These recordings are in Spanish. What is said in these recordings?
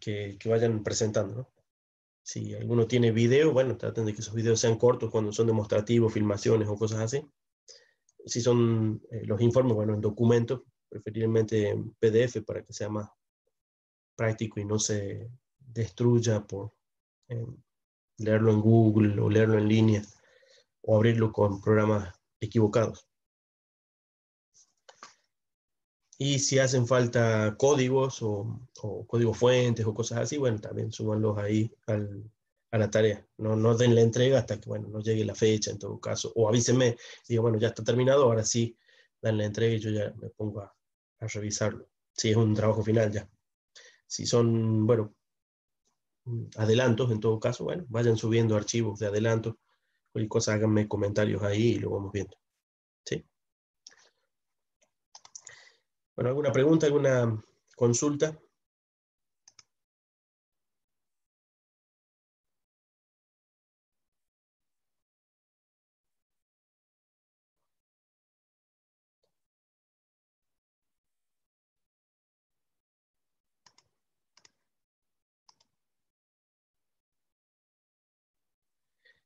que vayan presentando, ¿no? Si alguno tiene video, bueno, traten de que esos videos sean cortos cuando son demostrativos, filmaciones o cosas así. Si son los informes, bueno, en documentos, preferiblemente en PDF para que sea más práctico y no se destruya por eh, leerlo en Google o leerlo en línea o abrirlo con programas equivocados. Y si hacen falta códigos o códigos fuentes o cosas así, bueno, también súbanlos ahí a la tarea. No, no den la entrega hasta que, bueno, no llegue la fecha en todo caso. O avísenme, digo, bueno, ya está terminado, ahora sí dan la entrega y yo ya me pongo a revisarlo. Si es un trabajo final ya. Si son, bueno, adelantos en todo caso, bueno, vayan subiendo archivos de adelanto. Cualquier cosa háganme comentarios ahí y lo vamos viendo. ¿Sí? Bueno, ¿alguna pregunta, alguna consulta?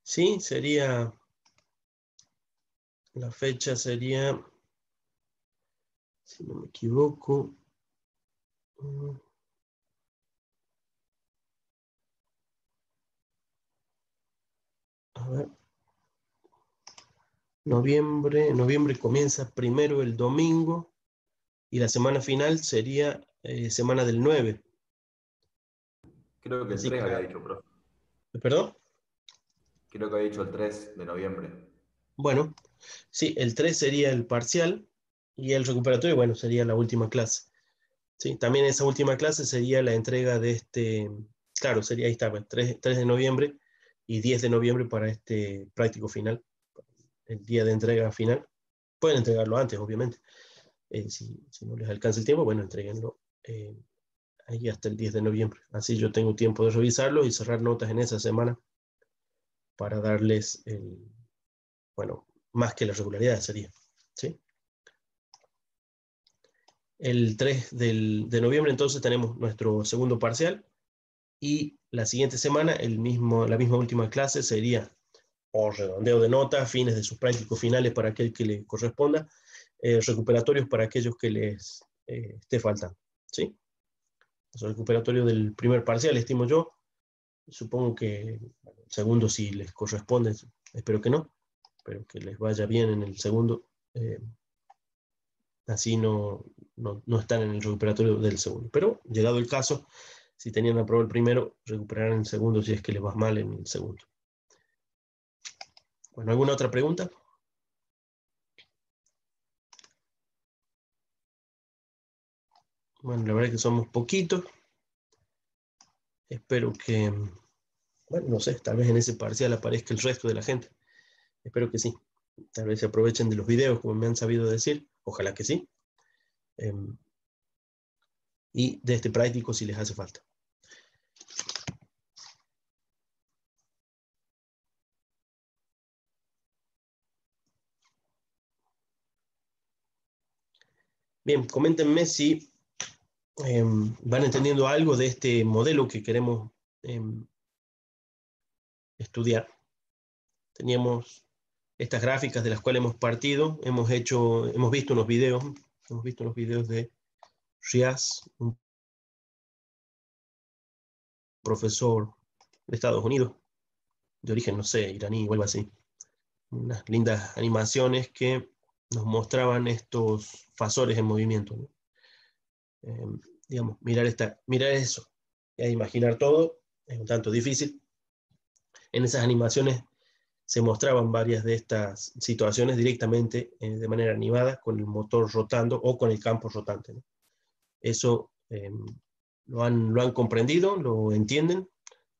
Sí, sería, la fecha sería, si no me equivoco, a ver, noviembre comienza primero el domingo y la semana final sería semana del 9. Creo que el Así 3 que, había dicho, profe. ¿perdón? Creo que había dicho el 3 de noviembre. Bueno, sí, el 3 sería el parcial y el recuperatorio, bueno, sería la última clase. Sí, también esa última clase sería la entrega de este, claro, sería ahí está, bueno, 3 de noviembre y 10 de noviembre para este práctico final, el día de entrega final. Pueden entregarlo antes, obviamente. Si no les alcanza el tiempo, bueno, entreguenlo ahí hasta el 10 de noviembre. Así yo tengo tiempo de revisarlo y cerrar notas en esa semana para darles, bueno, más que la regularidad sería. ¿Sí? El 3 de noviembre entonces tenemos nuestro segundo parcial y la siguiente semana la misma última clase sería o redondeo de notas, fines de sus prácticos finales para aquel que le corresponda, recuperatorios para aquellos que les esté faltando. ¿Sí? Es el recuperatorio del primer parcial, estimo yo. Supongo que bueno, el segundo, si les corresponde, espero que no, pero que les vaya bien en el segundo. Así no están en el recuperatorio del segundo. Pero llegado el caso, si tenían aprobado el primero, recuperarán el segundo si es que les va mal en el segundo. Bueno, ¿alguna otra pregunta? Bueno, la verdad es que somos poquitos. Espero que, bueno, no sé, tal vez en ese parcial aparezca el resto de la gente. Espero que sí. Tal vez se aprovechen de los videos, como me han sabido decir. Ojalá que sí. Y de este práctico si les hace falta. Bien, coméntenme si van entendiendo algo de este modelo que queremos estudiar. Teníamos estas gráficas de las cuales hemos partido, hemos visto unos videos de Riaz, un profesor de Estados Unidos, de origen, no sé, iraní o algo así. Unas lindas animaciones que nos mostraban estos fasores en movimiento, ¿no? Digamos, mirar eso, y imaginar todo, es un tanto difícil. En esas animaciones se mostraban varias de estas situaciones directamente de manera animada con el motor rotando o con el campo rotante, ¿no? Eso lo han comprendido, lo entienden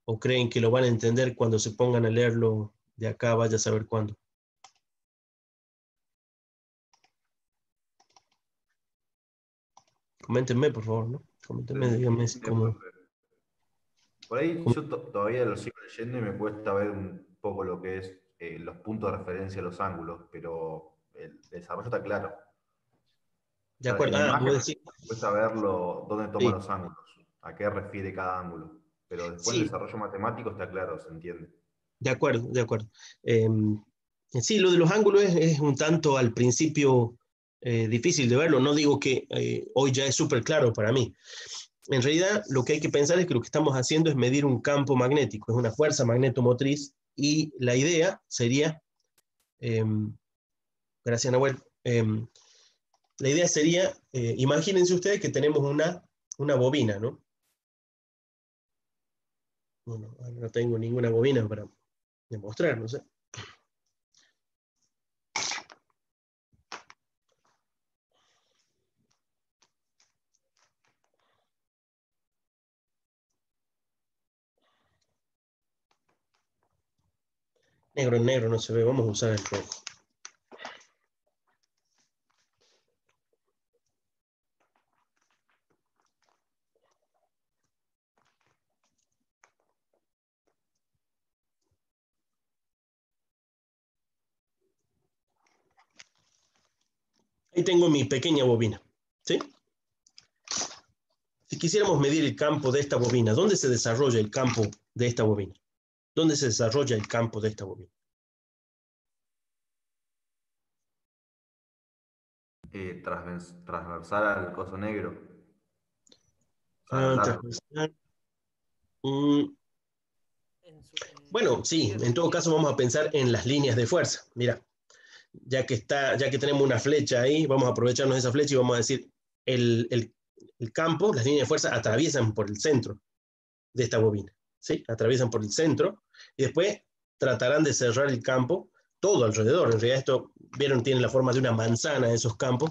o creen que lo van a entender cuando se pongan a leerlo de acá, vaya a saber cuándo. Coméntenme, por favor, ¿no? Se Coméntenme, díganme entiende, cómo, profe. Por ahí cómo. yo todavía lo sigo leyendo y me cuesta ver un poco lo que es los puntos de referencia, los ángulos, pero el desarrollo está claro. O De sea, en acuerdo, la imagen vos me decís, cuesta verlo, dónde toma sí, los ángulos. a qué refiere cada ángulo. Pero después el Sí, desarrollo matemático está claro, se entiende. de acuerdo, de acuerdo. Sí, lo de los ángulos es un tanto al principio difícil de verlo. No digo que hoy ya es súper claro para mí. En realidad, lo que hay que pensar es que lo que estamos haciendo es medir un campo magnético, es una fuerza magnetomotriz, y la idea sería, eh, gracias Nahuel, la idea sería, imagínense ustedes que tenemos una bobina, ¿no? Bueno, no tengo ninguna bobina para demostrar, no sé. Negro en negro no se ve, vamos a usar el rojo. Ahí tengo mi pequeña bobina, ¿sí? Si quisiéramos medir el campo de esta bobina, ¿dónde se desarrolla el campo de esta bobina? ¿Dónde se desarrolla el campo de esta bobina? Transversal al coso negro, o sea, a lo Ah, largo. transversal. Mm, bueno, sí, en todo caso vamos a pensar en las líneas de fuerza. Mira, ya que tenemos una flecha ahí, vamos a aprovecharnos de esa flecha y vamos a decir, el campo, las líneas de fuerza atraviesan por el centro de esta bobina, ¿sí? Atraviesan por el centro y después tratarán de cerrar el campo todo alrededor. En realidad esto, vieron, tiene la forma de una manzana esos campos,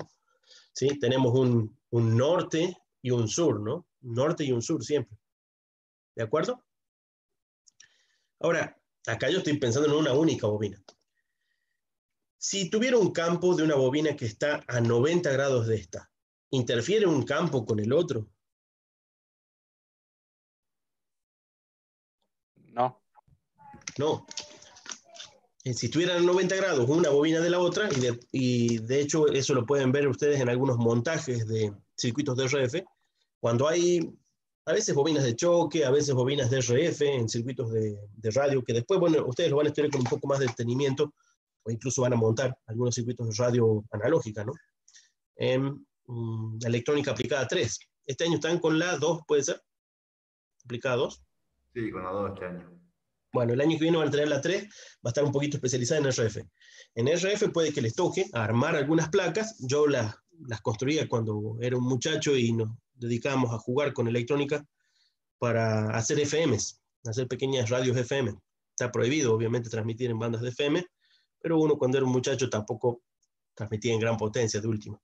¿sí? Tenemos un norte y un sur, ¿no? Un norte y un sur siempre, ¿de acuerdo? Ahora, acá yo estoy pensando en una única bobina. Si tuviera un campo de una bobina que está a 90 grados de esta, ¿interfiere un campo con el otro? No. No. Si estuvieran a 90 grados una bobina de la otra, y de hecho eso lo pueden ver ustedes en algunos montajes de circuitos de RF, cuando hay a veces bobinas de choque, a veces bobinas de RF en circuitos de radio, que después, bueno, ustedes lo van a estudiar con un poco más de detenimiento, o incluso van a montar algunos circuitos de radio analógica, ¿no? En electrónica aplicada 3. Este año están con la 2, puede ser, aplicada 2. Sí, con la 2 este año. Bueno, el año que viene van a tener la 3, va a estar un poquito especializada en RF. En RF puede que les toque armar algunas placas. Yo las construía cuando era un muchacho y nos dedicábamos a jugar con electrónica para hacer FMs, hacer pequeñas radios FM. Está prohibido, obviamente, transmitir en bandas de FM, pero uno cuando era un muchacho tampoco transmitía en gran potencia de última.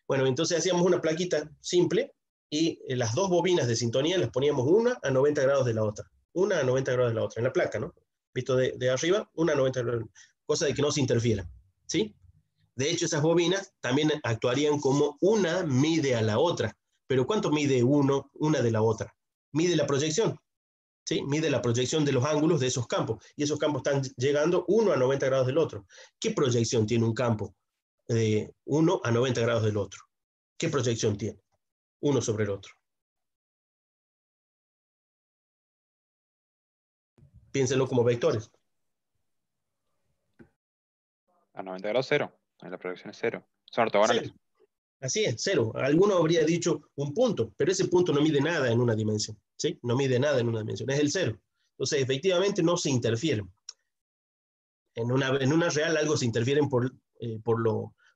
Bueno, entonces hacíamos una plaquita simple y las dos bobinas de sintonía las poníamos una a 90 grados de la otra. Una a 90 grados de la otra, en la placa, ¿no? Visto de arriba, una a 90 grados, cosa de que no se interfieran, ¿sí? De hecho, esas bobinas también actuarían como una mide a la otra. Pero ¿cuánto mide una de la otra? Mide la proyección, ¿sí? Mide la proyección de los ángulos de esos campos. Y esos campos están llegando uno a 90 grados del otro. ¿Qué proyección tiene un campo de uno a 90 grados del otro? ¿Qué proyección tiene uno sobre el otro? Piénsenlo como vectores. A 90 grados, cero. La proyección es cero. Son ortogonales. Cero. Así es, cero. Alguno habría dicho un punto, pero ese punto no mide nada en una dimensión, ¿sí? No mide nada en una dimensión, es el cero. Entonces, efectivamente, no se interfieren. En una real algo se interfieren por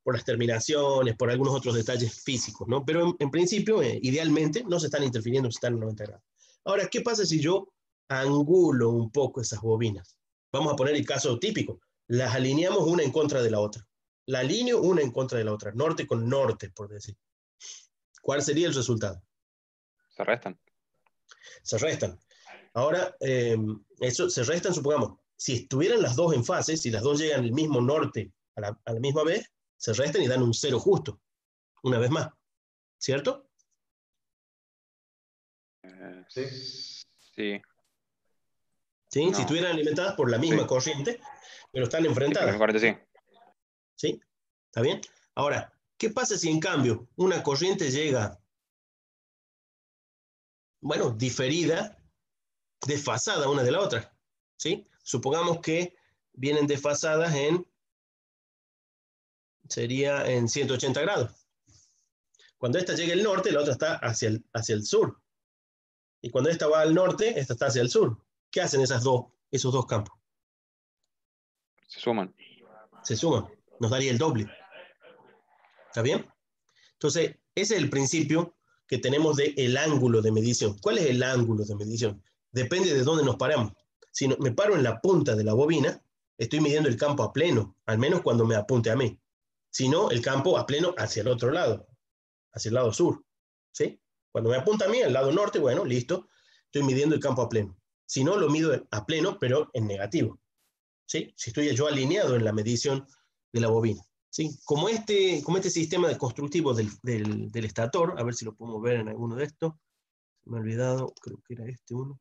las terminaciones, por algunos otros detalles físicos, ¿no? Pero en principio, idealmente, no se están interfiriendo si están en 90 grados. Ahora, ¿qué pasa si yo angulo un poco esas bobinas? Vamos a poner el caso típico. Las alineamos una en contra de la otra. La alineo una en contra de la otra, norte con norte, por decir. ¿Cuál sería el resultado? Se restan. Se restan. Ahora, eso se restan, supongamos, si estuvieran las dos en fase, si las dos llegan al mismo norte a la misma vez, se restan y dan un cero justo, una vez más, ¿cierto? Sí. Sí. ¿Sí? No. Si estuvieran alimentadas por la misma Sí. corriente, pero están Sí, por la enfrentadas. misma corriente, sí. ¿Sí? ¿Está bien? Ahora, ¿qué pasa si en cambio una corriente llega Bueno, diferida, desfasada una de la otra, ¿sí? Supongamos que vienen desfasadas sería en 180 grados. Cuando esta llega al norte, la otra está hacia el sur. Y cuando esta va al norte, esta está hacia el sur. ¿Qué hacen esos dos campos? Se suman. Se suman. Nos daría el doble. ¿Está bien? Entonces, ese es el principio que tenemos del ángulo de medición. ¿Cuál es el ángulo de medición? Depende de dónde nos paramos. Si me paro en la punta de la bobina, estoy midiendo el campo a pleno, al menos cuando me apunte a mí. Si no, el campo a pleno hacia el otro lado, hacia el lado sur. ¿Sí? Cuando me apunta a mí, al lado norte, bueno, listo, estoy midiendo el campo a pleno. Si no, lo mido a pleno, pero en negativo. ¿Sí? Si estoy yo alineado en la medición de la bobina. ¿Sí? Como este sistema de constructivo del estator, a ver si lo podemos ver en alguno de estos. Me he olvidado, creo que era este uno.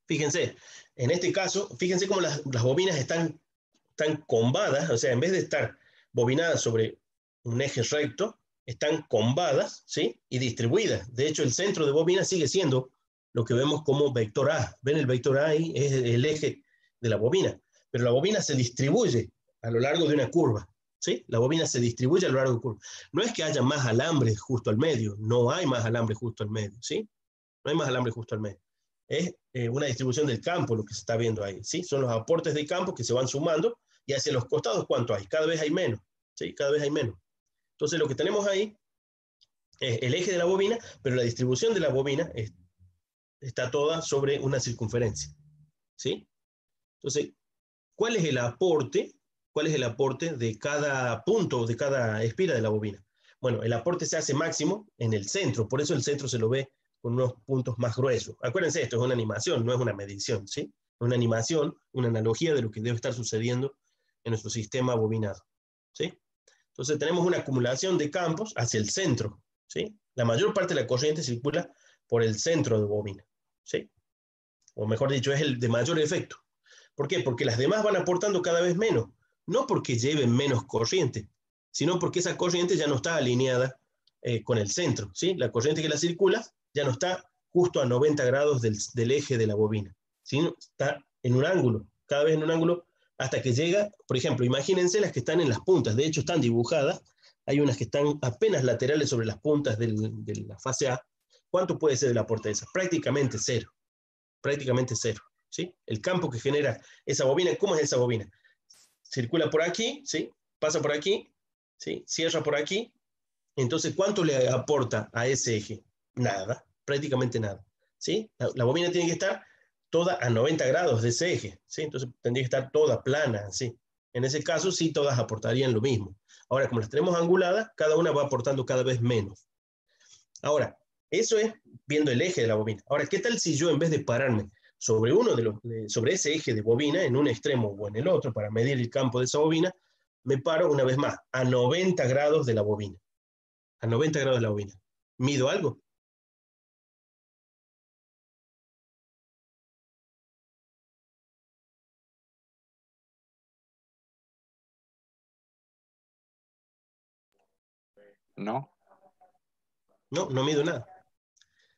Fíjense, en este caso, fíjense cómo las bobinas están combadas, o sea, en vez de estar bobinadas sobre un eje recto, están combadas, ¿sí? Y distribuidas. De hecho, el centro de bobina sigue siendo lo que vemos como vector A. ¿Ven el vector A ahí? Es el eje de la bobina. Pero la bobina se distribuye a lo largo de una curva, ¿sí? La bobina se distribuye a lo largo de una curva. No es que haya más alambre justo al medio, no hay más alambre justo al medio, ¿sí? No hay más alambre justo al medio. Es una distribución del campo lo que se está viendo ahí, ¿sí? Son los aportes de campo que se van sumando y hacia los costados, ¿cuánto hay? Cada vez hay menos, ¿sí? Cada vez hay menos. Entonces, lo que tenemos ahí es el eje de la bobina, pero la distribución de la bobina está toda sobre una circunferencia, ¿sí? Entonces, ¿cuál es el aporte? ¿Cuál es el aporte de cada punto, de cada espira de la bobina? Bueno, el aporte se hace máximo en el centro, por eso el centro se lo ve con unos puntos más gruesos. Acuérdense, esto es una animación, no es una medición, ¿sí? Es una animación, una analogía de lo que debe estar sucediendo en nuestro sistema bobinado, ¿sí? Entonces tenemos una acumulación de campos hacia el centro, ¿sí? La mayor parte de la corriente circula por el centro de bobina, ¿sí? O mejor dicho, es el de mayor efecto. ¿Por qué? Porque las demás van aportando cada vez menos, no porque lleven menos corriente, sino porque esa corriente ya no está alineada con el centro, ¿sí? La corriente que la circula ya no está justo a 90 grados del eje de la bobina, sino está en un ángulo, cada vez en un ángulo, hasta que llega, por ejemplo, imagínense las que están en las puntas, de hecho están dibujadas, hay unas que están apenas laterales sobre las puntas de la fase A. ¿Cuánto puede ser el aporte de esas? Prácticamente cero, ¿sí? El campo que genera esa bobina, ¿cómo es esa bobina? Circula por aquí, ¿sí? Pasa por aquí, ¿sí? Cierra por aquí. Entonces, ¿cuánto le aporta a ese eje? Nada, prácticamente nada, ¿sí? La bobina tiene que estar toda a 90 grados de ese eje, ¿sí? Entonces, tendría que estar toda plana, ¿sí? En ese caso, sí, todas aportarían lo mismo. Ahora, como las tenemos anguladas, cada una va aportando cada vez menos. Ahora, eso es viendo el eje de la bobina. Ahora, ¿qué tal si yo, en vez de pararme sobre sobre ese eje de bobina, en un extremo o en el otro, para medir el campo de esa bobina, me paro una vez más a 90 grados de la bobina? A 90 grados de la bobina. ¿Mido algo? No. No, no mido nada,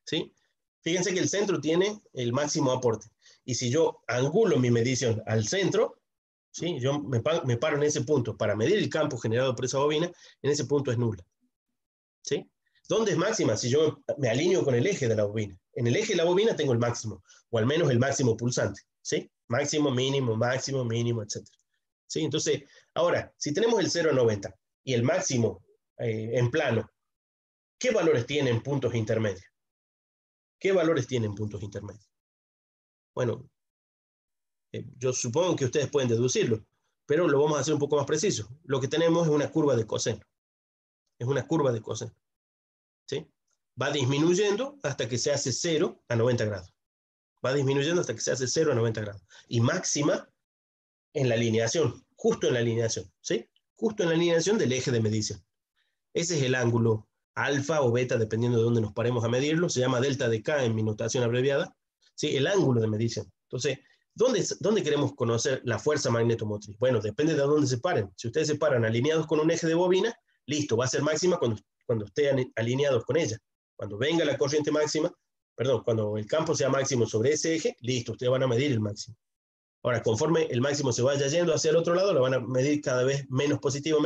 ¿sí? Fíjense que el centro tiene el máximo aporte. Y si yo angulo mi medición al centro, ¿sí? Yo me paro en ese punto para medir el campo generado por esa bobina, en ese punto es nula, ¿sí? ¿Dónde es máxima? Si yo me alineo con el eje de la bobina. En el eje de la bobina tengo el máximo, o al menos el máximo pulsante, ¿sí? Máximo, mínimo, etc. ¿Sí? Entonces, ahora, si tenemos el 0 a 90 y el máximo en plano, ¿qué valores tienen puntos intermedios? ¿Qué valores tienen puntos intermedios? Bueno, yo supongo que ustedes pueden deducirlo, pero lo vamos a hacer un poco más preciso. Lo que tenemos es una curva de coseno. Es una curva de coseno, ¿sí? Va disminuyendo hasta que se hace 0 a 90 grados. Va disminuyendo hasta que se hace 0 a 90 grados. Y máxima en la alineación, justo en la alineación, ¿sí? Justo en la alineación del eje de medición. Ese es el ángulo alfa o beta, dependiendo de dónde nos paremos a medirlo. Se llama delta de K en mi notación abreviada, ¿sí? El ángulo de medición. Entonces, ¿Dónde queremos conocer la fuerza magnetomotriz? Bueno, depende de dónde se paren. Si ustedes se paran alineados con un eje de bobina, listo, va a ser máxima cuando estén alineados con ella. Cuando venga la corriente máxima, perdón, cuando el campo sea máximo sobre ese eje, listo, ustedes van a medir el máximo. Ahora, conforme el máximo se vaya yendo hacia el otro lado, lo van a medir cada vez menos positiva,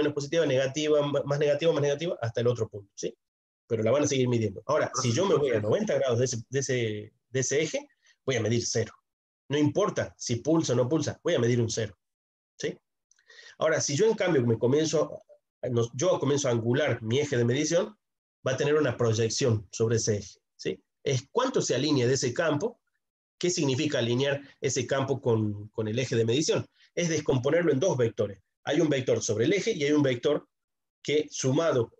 negativa, más negativa, hasta el otro punto, ¿sí? Pero la van a seguir midiendo. Ahora, si yo me voy a 90 grados de ese eje, voy a medir 0. No importa si pulsa o no pulsa, voy a medir un 0, ¿sí? Ahora, si yo en cambio comienzo a angular mi eje de medición, va a tener una proyección sobre ese eje, ¿sí? Es cuánto se alinea de ese campo. ¿Qué significa alinear ese campo con el eje de medición? Es descomponerlo en dos vectores. Hay un vector sobre el eje y hay un vector que sumado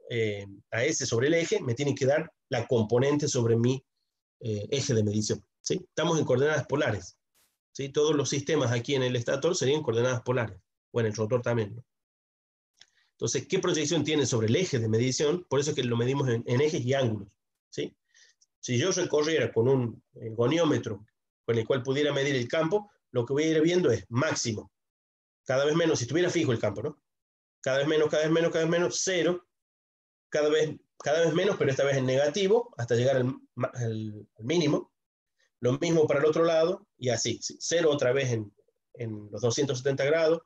a ese sobre el eje me tiene que dar la componente sobre mi eje de medición, ¿sí? Estamos en coordenadas polares, ¿sí? Todos los sistemas aquí en el estator serían coordenadas polares, o en el rotor también, ¿no? Entonces, ¿qué proyección tiene sobre el eje de medición? Por eso es que lo medimos en ejes y ángulos, ¿sí? Si yo recorriera con un goniómetro con el cual pudiera medir el campo, lo que voy a ir viendo es máximo, cada vez menos, si estuviera fijo el campo, ¿no? Cada vez menos, 0, cada vez menos, pero esta vez en negativo, hasta llegar al mínimo. Lo mismo para el otro lado, y así, 0 otra vez en los 270 grados,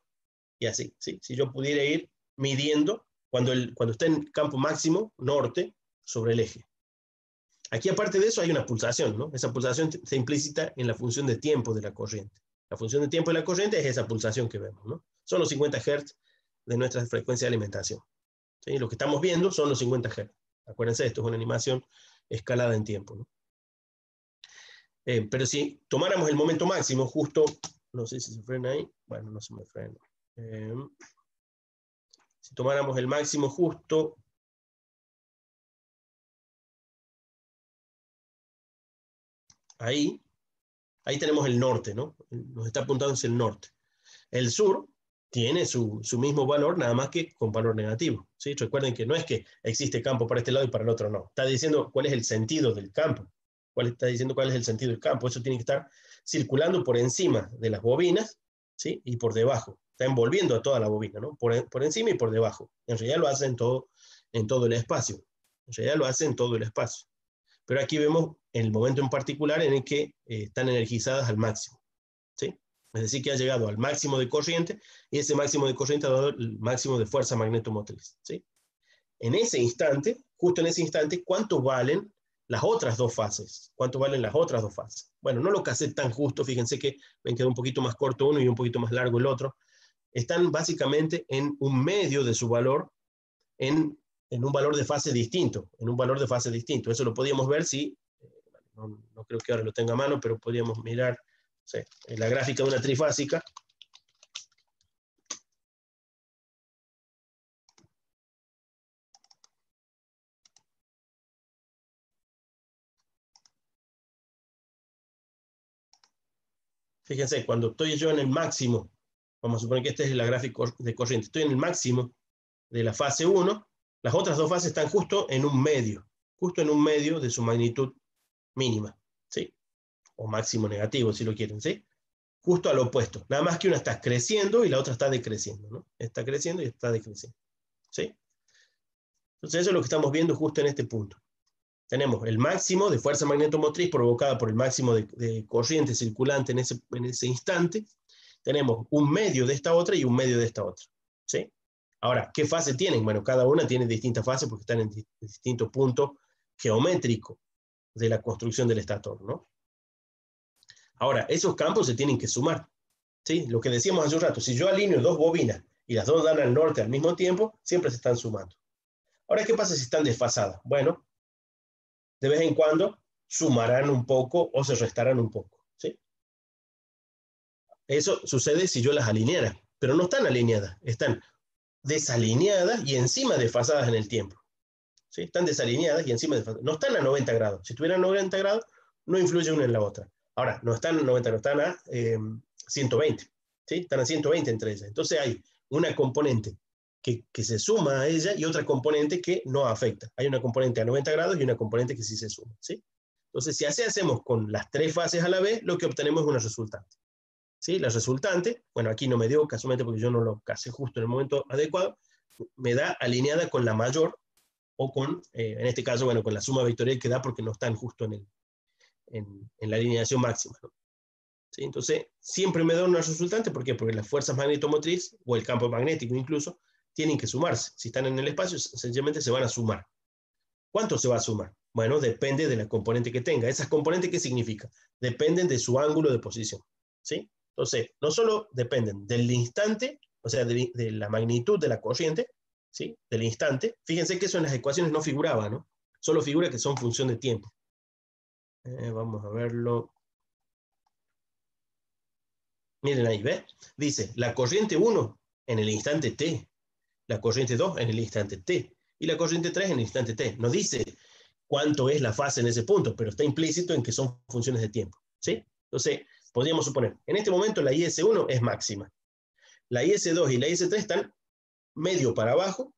y así, ¿sí? Si yo pudiera ir midiendo cuando esté en campo máximo, norte, sobre el eje. Aquí, aparte de eso, hay una pulsación, ¿no? Esa pulsación está implícita en la función de tiempo de la corriente. La función de tiempo de la corriente es esa pulsación que vemos, ¿no? Son los 50 Hz de nuestra frecuencia de alimentación, ¿sí? Lo que estamos viendo son los 50 Hz. Acuérdense, esto es una animación escalada en tiempo, ¿no? Pero si tomáramos el momento máximo, justo, no sé si se frena ahí, bueno, no se me frena. Si tomáramos el máximo justo, ahí tenemos el norte, ¿no? Nos está apuntando hacia el norte. El sur tiene su mismo valor, nada más que con valor negativo, ¿sí? Recuerden que no es que existe campo para este lado y para el otro no. Está diciendo cuál es el sentido del campo. Está diciendo cuál es el sentido del campo. Eso tiene que estar circulando por encima de las bobinas, ¿sí? Y por debajo. Está envolviendo a toda la bobina, ¿no? Por encima y por debajo. En realidad lo hace en todo el espacio. En realidad lo hace en todo el espacio. Pero aquí vemos el momento en particular en el que están energizadas al máximo, ¿sí? Es decir, que ha llegado al máximo de corriente, y ese máximo de corriente ha dado el máximo de fuerza magnetomotriz, ¿sí? En ese instante, justo en ese instante, ¿cuánto valen las otras dos fases? ¿Cuánto valen las otras dos fases? Bueno, no lo casé tan justo, fíjense que me quedó un poquito más corto uno y un poquito más largo el otro. Están básicamente en un medio de su valor, en un valor de fase distinto, Eso lo podíamos ver si, no creo que ahora lo tenga a mano, pero podríamos mirar, sí, en la gráfica de una trifásica. Fíjense, cuando estoy yo en el máximo, vamos a suponer que este es la gráfica de corriente, estoy en el máximo de la fase 1, las otras dos fases están justo en un medio de su magnitud mínima, ¿sí? O máximo negativo, si lo quieren, ¿sí? Justo al opuesto. Nada más que una está creciendo y la otra está decreciendo, ¿no? Está creciendo y está decreciendo, ¿sí? Entonces eso es lo que estamos viendo justo en este punto. Tenemos el máximo de fuerza magnetomotriz provocada por el máximo de corriente circulante en ese instante. Tenemos un medio de esta otra y un medio de esta otra, ¿sí? Ahora, ¿qué fase tienen? Bueno, cada una tiene distintas fases porque están en distintos puntos geométricos de la construcción del estator, ¿no? Ahora, esos campos se tienen que sumar, ¿sí? Lo que decíamos hace un rato, si yo alineo dos bobinas y las dos dan al norte al mismo tiempo, siempre se están sumando. Ahora, ¿qué pasa si están desfasadas? Bueno, de vez en cuando sumarán un poco o se restarán un poco, ¿sí? Eso sucede si yo las alineara, pero no están alineadas, están desalineadas y encima desfasadas en el tiempo, ¿sí? Están desalineadas y encima desfasadas. No están a 90 grados. Si estuvieran a 90 grados, no influye una en la otra. Ahora, no están a 90 grados, están a 120, ¿sí? Están a 120 entre ellas. Entonces hay una componente que se suma a ella y otra componente que no afecta. Hay una componente a 90 grados y una componente que sí se suma, ¿sí? Entonces, si así hacemos con las tres fases a la vez, lo que obtenemos es una resultante. ¿sí? La resultante, bueno, aquí no me dio casualmente porque yo no lo casé justo en el momento adecuado, me da alineada con la mayor o con, en este caso, bueno, con la suma vectorial que da porque no están justo en la alineación máxima, ¿no? ¿Sí? Entonces, siempre me da una resultante, ¿por qué? Porque las fuerzas magnetomotriz o el campo magnético incluso tienen que sumarse. Si están en el espacio, sencillamente se van a sumar. ¿Cuánto se va a sumar? Bueno, depende de la componente que tenga. ¿Esas componentes qué significa? Dependen de su ángulo de posición, ¿sí? Entonces, no solo dependen del instante, o sea, de la magnitud de la corriente, ¿sí? Del instante. Fíjense que eso en las ecuaciones no figuraba, ¿no? Solo figura que son función de tiempo. Vamos a verlo. Miren ahí, ¿ves? Dice, la corriente 1 en el instante t, la corriente 2 en el instante t, y la corriente 3 en el instante t. No dice cuánto es la fase en ese punto, pero está implícito en que son funciones de tiempo, ¿sí? Entonces, podríamos suponer, en este momento la IS1 es máxima. La IS2 y la IS3 están medio para abajo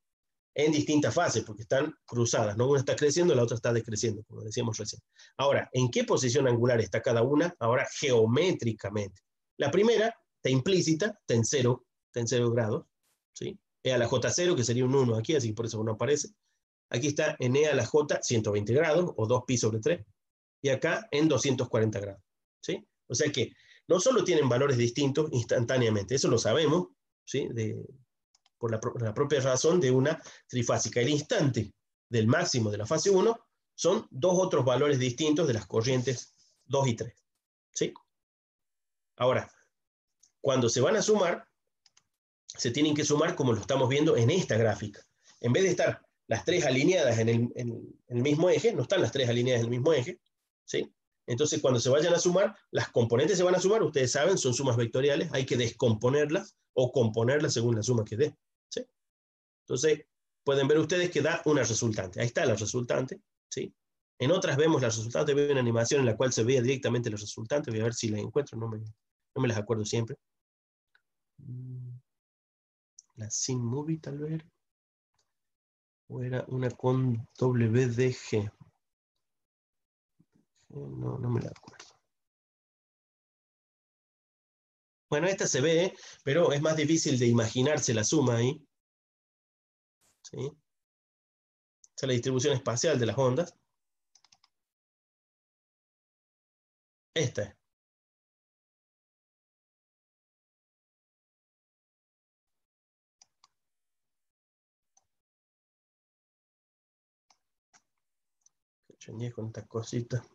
en distintas fases, porque están cruzadas, ¿no? Una está creciendo, la otra está decreciendo, como decíamos recién. Ahora, ¿en qué posición angular está cada una? Ahora, geométricamente. La primera está implícita, está en 0 grados, ¿sí? E a la J0, que sería un 1 aquí, así que por eso no aparece. Aquí está en E a la J 120 grados, o 2π/3, y acá en 240 grados, ¿sí? O sea que no solo tienen valores distintos instantáneamente, eso lo sabemos, ¿sí? Por la propia razón de una trifásica. El instante del máximo de la fase 1 son dos otros valores distintos de las corrientes 2 y 3, ¿sí? Ahora, cuando se van a sumar, se tienen que sumar como lo estamos viendo en esta gráfica. En vez de estar las tres alineadas en el mismo eje, no están las tres alineadas en el mismo eje, ¿sí? Entonces, cuando se vayan a sumar, las componentes se van a sumar, ustedes saben, son sumas vectoriales, hay que descomponerlas o componerlas según la suma que dé, ¿sí? Entonces, pueden ver ustedes que da una resultante. Ahí está la resultante, ¿sí? En otras vemos la resultante, veo una animación en la cual se vea directamente la resultante, voy a ver si la encuentro, no me las acuerdo siempre. La Sin Movie tal vez, o era una con WDG. No me la acuerdo. Bueno, esta se ve, pero es más difícil de imaginarse la suma ahí, ¿sí? Esta es la distribución espacial de las ondas. Esta es. Chañé con esta cosita.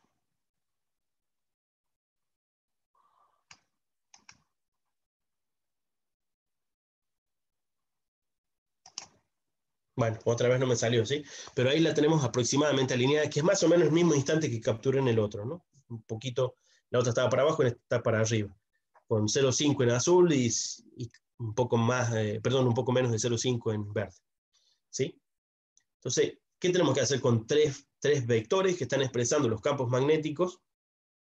Bueno, otra vez no me salió, ¿sí? Pero ahí la tenemos aproximadamente alineada, que es más o menos el mismo instante que capturé en el otro, ¿no? Un poquito, la otra estaba para abajo y esta está para arriba. Con 0,5 en azul y un poco más, un poco menos de 0,5 en verde, ¿sí? Entonces, ¿qué tenemos que hacer con tres vectores que están expresando los campos magnéticos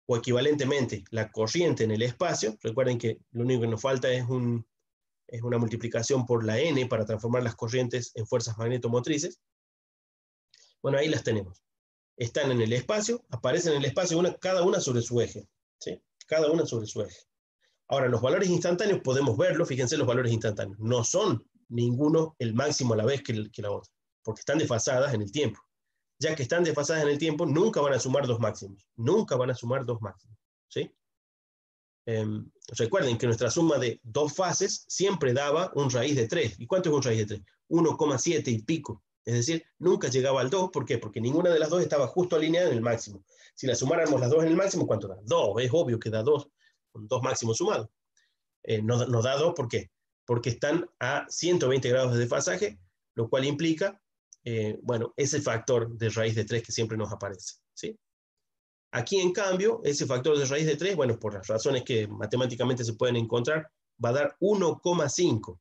o equivalentemente la corriente en el espacio? Recuerden que lo único que nos falta es una multiplicación por la n para transformar las corrientes en fuerzas magnetomotrices. Bueno, ahí las tenemos. Están en el espacio, aparecen en el espacio cada una sobre su eje, ¿sí? Cada una sobre su eje. Ahora, los valores instantáneos podemos verlos, fíjense los valores instantáneos. No son ninguno el máximo a la vez que la otra, porque están desfasadas en el tiempo. Ya que están desfasadas en el tiempo, nunca van a sumar dos máximos. Nunca van a sumar dos máximos, ¿sí? Recuerden que nuestra suma de dos fases siempre daba un raíz de 3. ¿Y cuánto es un raíz de 3? 1,7 y pico. Es decir, nunca llegaba al 2. ¿Por qué? Porque ninguna de las dos estaba justo alineada en el máximo. Si la sumáramos las dos en el máximo, ¿cuánto da? 2. Es obvio que da 2, con 2 máximos sumados. No da 2, ¿por qué? Porque están a 120 grados de desfasaje, lo cual implica, bueno, ese factor de raíz de 3 que siempre nos aparece, ¿sí? Aquí, en cambio, ese factor de raíz de 3, bueno, por las razones que matemáticamente se pueden encontrar, va a dar 1,5,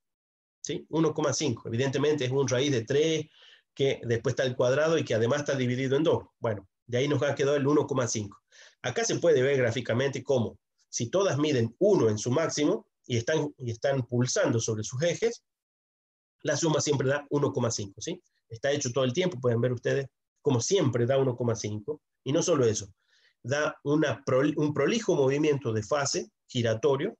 ¿sí? 1,5. Evidentemente es un raíz de 3 que después está el cuadrado y que además está dividido en 2. Bueno, de ahí nos ha quedado el 1,5. Acá se puede ver gráficamente cómo, si todas miden 1 en su máximo y están pulsando sobre sus ejes, la suma siempre da 1,5, ¿sí? Está hecho todo el tiempo, pueden ver ustedes, como siempre da 1,5. Y no solo eso, da un prolijo movimiento de fase giratorio,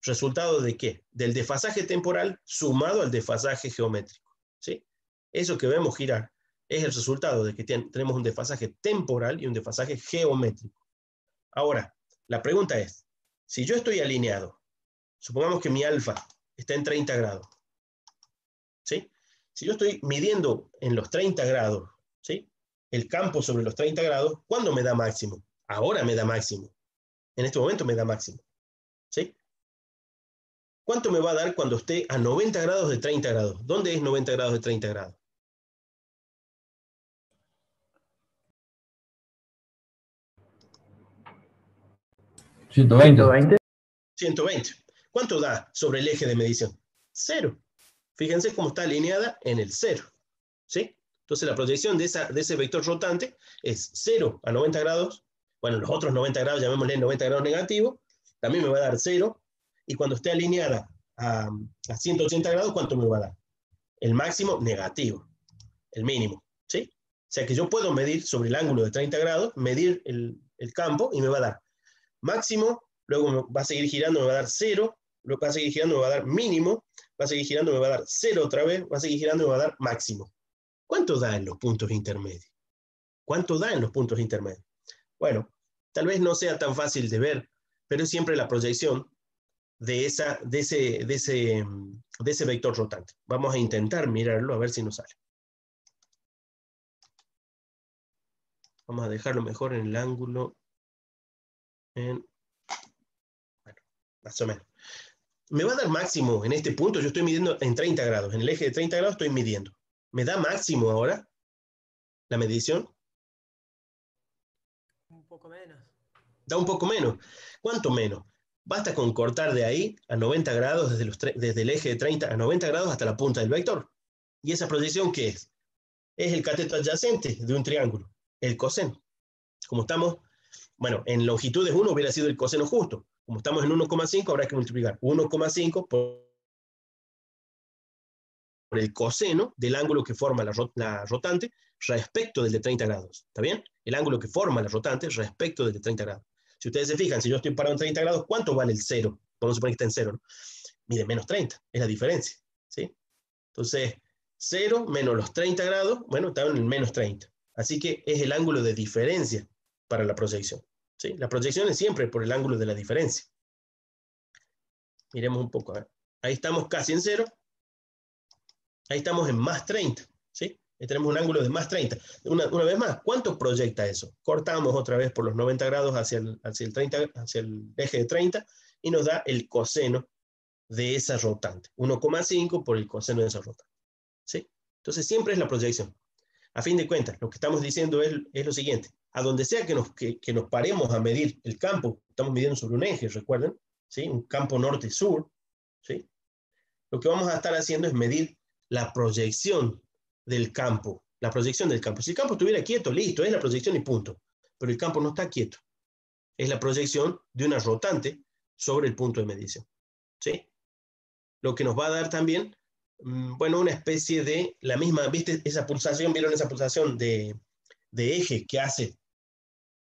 ¿Resultado de qué? Del desfasaje temporal sumado al desfasaje geométrico. ¿Sí? Eso que vemos girar es el resultado de que tenemos un desfasaje temporal y un desfasaje geométrico. Ahora, la pregunta es, si yo estoy alineado, supongamos que mi alfa está en 30 grados, ¿sí? Si yo estoy midiendo en los 30 grados, ¿sí? El campo sobre los 30 grados, ¿cuándo me da máximo? Ahora me da máximo. En este momento me da máximo. ¿Sí? ¿Cuánto me va a dar cuando esté a 90 grados de 30 grados? ¿Dónde es 90 grados de 30 grados? 120. 120. ¿Cuánto da sobre el eje de medición? 0. Fíjense cómo está alineada en el 0. ¿Sí? Entonces la proyección de ese vector rotante es 0 a 90 grados. Bueno, los otros 90 grados, llamémosle 90 grados negativo, también me va a dar 0. Y cuando esté alineada a 180 grados, ¿cuánto me va a dar? El máximo negativo, el mínimo. ¿Sí? O sea que yo puedo medir sobre el ángulo de 30 grados, medir el campo y me va a dar máximo, luego va a seguir girando, me va a dar 0, luego va a seguir girando, me va a dar mínimo, va a seguir girando, me va a dar 0 otra vez, va a seguir girando, me va a dar máximo. ¿Cuánto da en los puntos intermedios? ¿Cuánto da en los puntos intermedios? Bueno, tal vez no sea tan fácil de ver, pero es siempre la proyección de ese vector rotante. Vamos a intentar mirarlo a ver si nos sale. Vamos a dejarlo mejor en el ángulo. Bueno, más o menos. Me va a dar máximo en este punto. Yo estoy midiendo en 30 grados. En el eje de 30 grados estoy midiendo. ¿Me da máximo ahora la medición? Un poco menos. Da un poco menos. ¿Cuánto menos? Basta con cortar de ahí a 90 grados, desde el eje de 30 a 90 grados hasta la punta del vector. ¿Y esa proyección qué es? Es el cateto adyacente de un triángulo, el coseno. Como estamos, bueno, en longitudes 1 hubiera sido el coseno justo. Como estamos en 1,5, habrá que multiplicar 1,5 por el coseno del ángulo que forma la rotante respecto del de 30 grados. ¿Está bien? El ángulo que forma la rotante respecto del de 30 grados. Si ustedes se fijan, si yo estoy parado en 30 grados, ¿cuánto vale el 0? Vamos a suponer que está en 0, ¿no? Mide menos 30, es la diferencia. ¿Sí? Entonces, 0 menos los 30 grados, bueno, está en el menos 30. Así que es el ángulo de diferencia para la proyección. ¿Sí? La proyección es siempre por el ángulo de la diferencia. Miremos un poco. A ver. Ahí estamos casi en 0. Ahí estamos en más 30. ¿Sí? Ahí tenemos un ángulo de más 30. Una vez más, ¿cuánto proyecta eso? Cortamos otra vez por los 90 grados hacia el eje de 30 y nos da el coseno de esa rotante. 1,5 por el coseno de esa rotante. ¿Sí? Entonces siempre es la proyección. A fin de cuentas, lo que estamos diciendo es lo siguiente. A donde sea que nos paremos a medir el campo, estamos midiendo sobre un eje, recuerden, ¿sí? Un campo norte-sur, ¿sí? Lo que vamos a estar haciendo es medir la proyección del campo. La proyección del campo. Si el campo estuviera quieto, listo, es la proyección y punto. Pero el campo no está quieto. Es la proyección de una rotante sobre el punto de medición. ¿Sí? Lo que nos va a dar también, bueno, una especie de la misma, ¿viste esa pulsación? ¿Vieron esa pulsación de eje que hace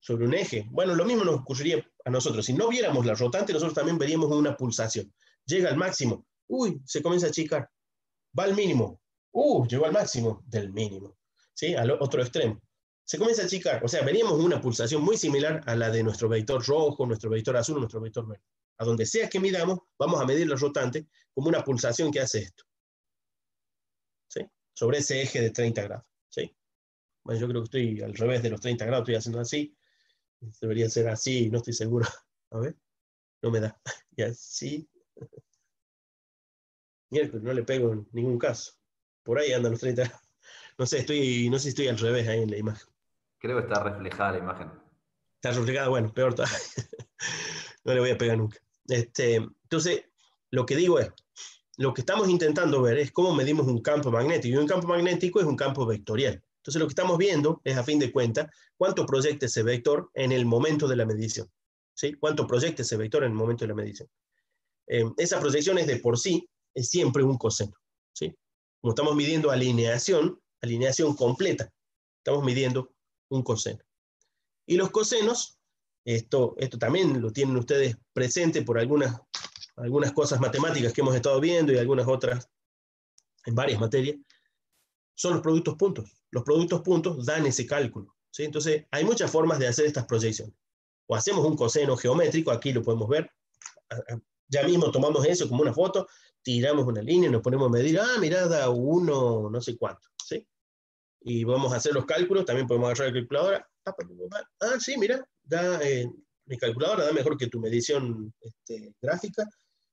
sobre un eje? Bueno, lo mismo nos ocurriría a nosotros. Si no viéramos la rotante, nosotros también veríamos una pulsación. Llega al máximo. Uy, se comienza a achicar. Va al mínimo. Llegó al máximo del mínimo. ¿Sí? Al otro extremo. Se comienza a achicar. O sea, veríamos una pulsación muy similar a la de nuestro vector rojo, nuestro vector azul, nuestro vector verde. A donde sea que midamos, vamos a medir la rotante como una pulsación que hace esto. ¿Sí? Sobre ese eje de 30 grados. ¿Sí? Bueno, yo creo que estoy al revés de los 30 grados, estoy haciendo así. Debería ser así, no estoy seguro. A ver, no me da. Y así. Miércoles, no le pego en ningún caso. Por ahí andan los 30. No sé si estoy al revés ahí en la imagen. Creo que está reflejada la imagen. Está reflejada, bueno, peor todavía. No le voy a pegar nunca. Entonces, lo que digo es, lo que estamos intentando ver es cómo medimos un campo magnético. Y un campo magnético es un campo vectorial. Entonces, lo que estamos viendo es, a fin de cuentas, cuánto proyecta ese vector en el momento de la medición. ¿Sí? Cuánto proyecta ese vector en el momento de la medición. Esa proyección es de por sí, es siempre un coseno. ¿Sí? Como estamos midiendo alineación completa, estamos midiendo un coseno. Y los cosenos, esto también lo tienen ustedes presente por algunas algunas cosas matemáticas que hemos estado viendo y algunas otras en varias materias, son los productos puntos. Los productos puntos dan ese cálculo, ¿sí? Entonces, hay muchas formas de hacer estas proyecciones. O hacemos un coseno geométrico, aquí lo podemos ver. Ya mismo tomamos eso como una foto, tiramos una línea, nos ponemos a medir, mirá, da 1, no sé cuánto, ¿sí? Y vamos a hacer los cálculos, también podemos agarrar la calculadora. Sí, mira, mi calculadora da mejor que tu medición gráfica,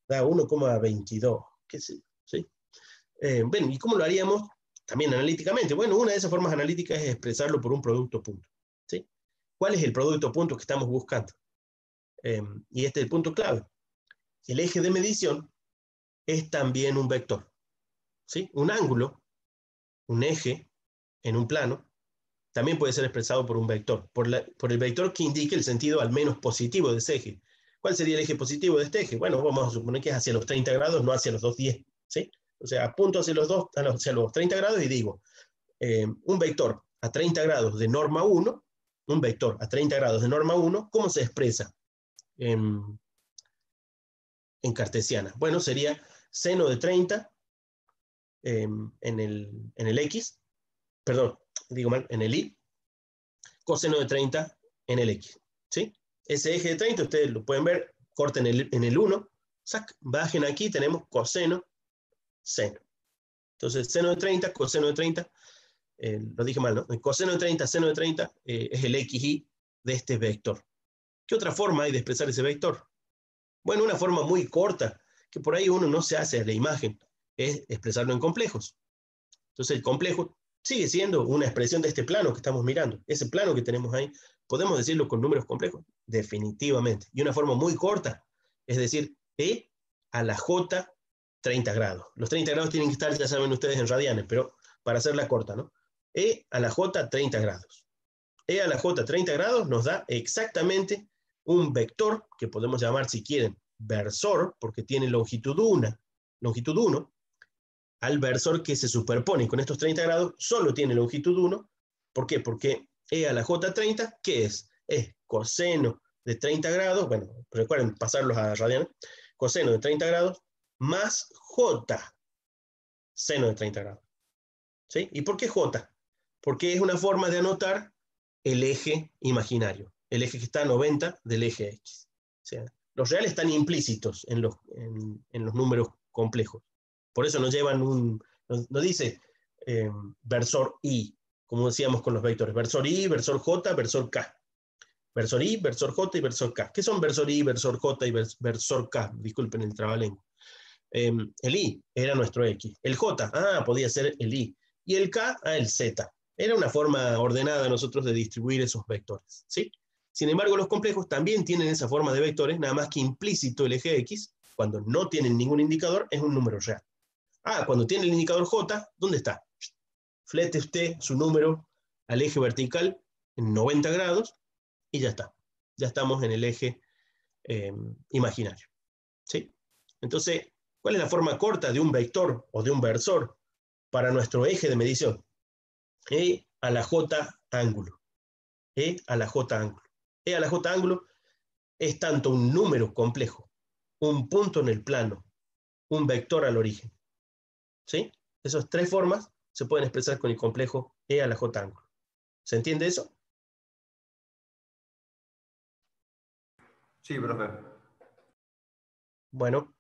da 1,22, qué sé, ¿sí? Bueno, ¿y cómo lo haríamos? También analíticamente. Bueno, una de esas formas analíticas es expresarlo por un producto punto, ¿sí? ¿Cuál es el producto punto que estamos buscando? Y este es el punto clave. El eje de medición es también un vector, ¿sí? Un ángulo, un eje en un plano, también puede ser expresado por un vector, por el vector que indique el sentido al menos positivo de ese eje. ¿Cuál sería el eje positivo de este eje? Bueno, vamos a suponer que es hacia los 30 grados, no hacia los 2,10, ¿sí? O sea, apunto hacia los 30 grados y digo, un vector a 30 grados de norma 1, un vector a 30 grados de norma 1, ¿cómo se expresa en cartesiana? Bueno, sería seno de 30 en el X, perdón, digo mal, en el Y, coseno de 30 en el X, ¿sí? Ese eje de 30, ustedes lo pueden ver, corten en el 1, bajen aquí, tenemos coseno, seno. Entonces, seno de 30, coseno de 30, lo dije mal, ¿no? El coseno de 30, seno de 30 es el XY de este vector. ¿Qué otra forma hay de expresar ese vector? Bueno, una forma muy corta, que por ahí uno no se hace a la imagen, es expresarlo en complejos. Entonces, el complejo sigue siendo una expresión de este plano que estamos mirando. Ese plano que tenemos ahí, ¿podemos decirlo con números complejos? Definitivamente. Y una forma muy corta, es decir, E a la J 30 grados. Los 30 grados tienen que estar, ya saben ustedes, en radianes, pero para hacerla corta, ¿no? E a la J 30 grados. E a la J 30 grados nos da exactamente un vector, que podemos llamar, si quieren, versor, porque tiene longitud 1, al versor que se superpone con estos 30 grados, solo tiene longitud 1. ¿Por qué? Porque E a la J 30, ¿qué es? Es coseno de 30 grados, bueno, recuerden pasarlos a radianes, coseno de 30 grados más J, seno de 30 grados. ¿Sí? ¿Y por qué J? Porque es una forma de anotar el eje imaginario, el eje que está a 90 del eje X. O sea, los reales están implícitos en los números complejos. Por eso nos llevan no dice versor I, como decíamos con los vectores, versor I, versor J, versor K. Versor I, versor J y versor K. ¿Qué son versor I, versor J y versor K? Disculpen el trabalengua. El I era nuestro X. El J, podía ser el Y. Y el K, el Z. Era una forma ordenada nosotros de distribuir esos vectores, ¿sí? Sin embargo, los complejos también tienen esa forma de vectores, nada más que implícito el eje X, cuando no tienen ningún indicador, es un número real. Cuando tiene el indicador J, ¿dónde está? Flete usted su número al eje vertical en 90 grados y ya está. Ya estamos en el eje imaginario, ¿sí? Entonces, ¿cuál es la forma corta de un vector o de un versor para nuestro eje de medición? E a la J ángulo. E a la J ángulo. E a la J ángulo es tanto un número complejo, un punto en el plano, un vector al origen. ¿Sí? Esas tres formas se pueden expresar con el complejo E a la J ángulo. ¿Se entiende eso? Sí, profe. Bueno,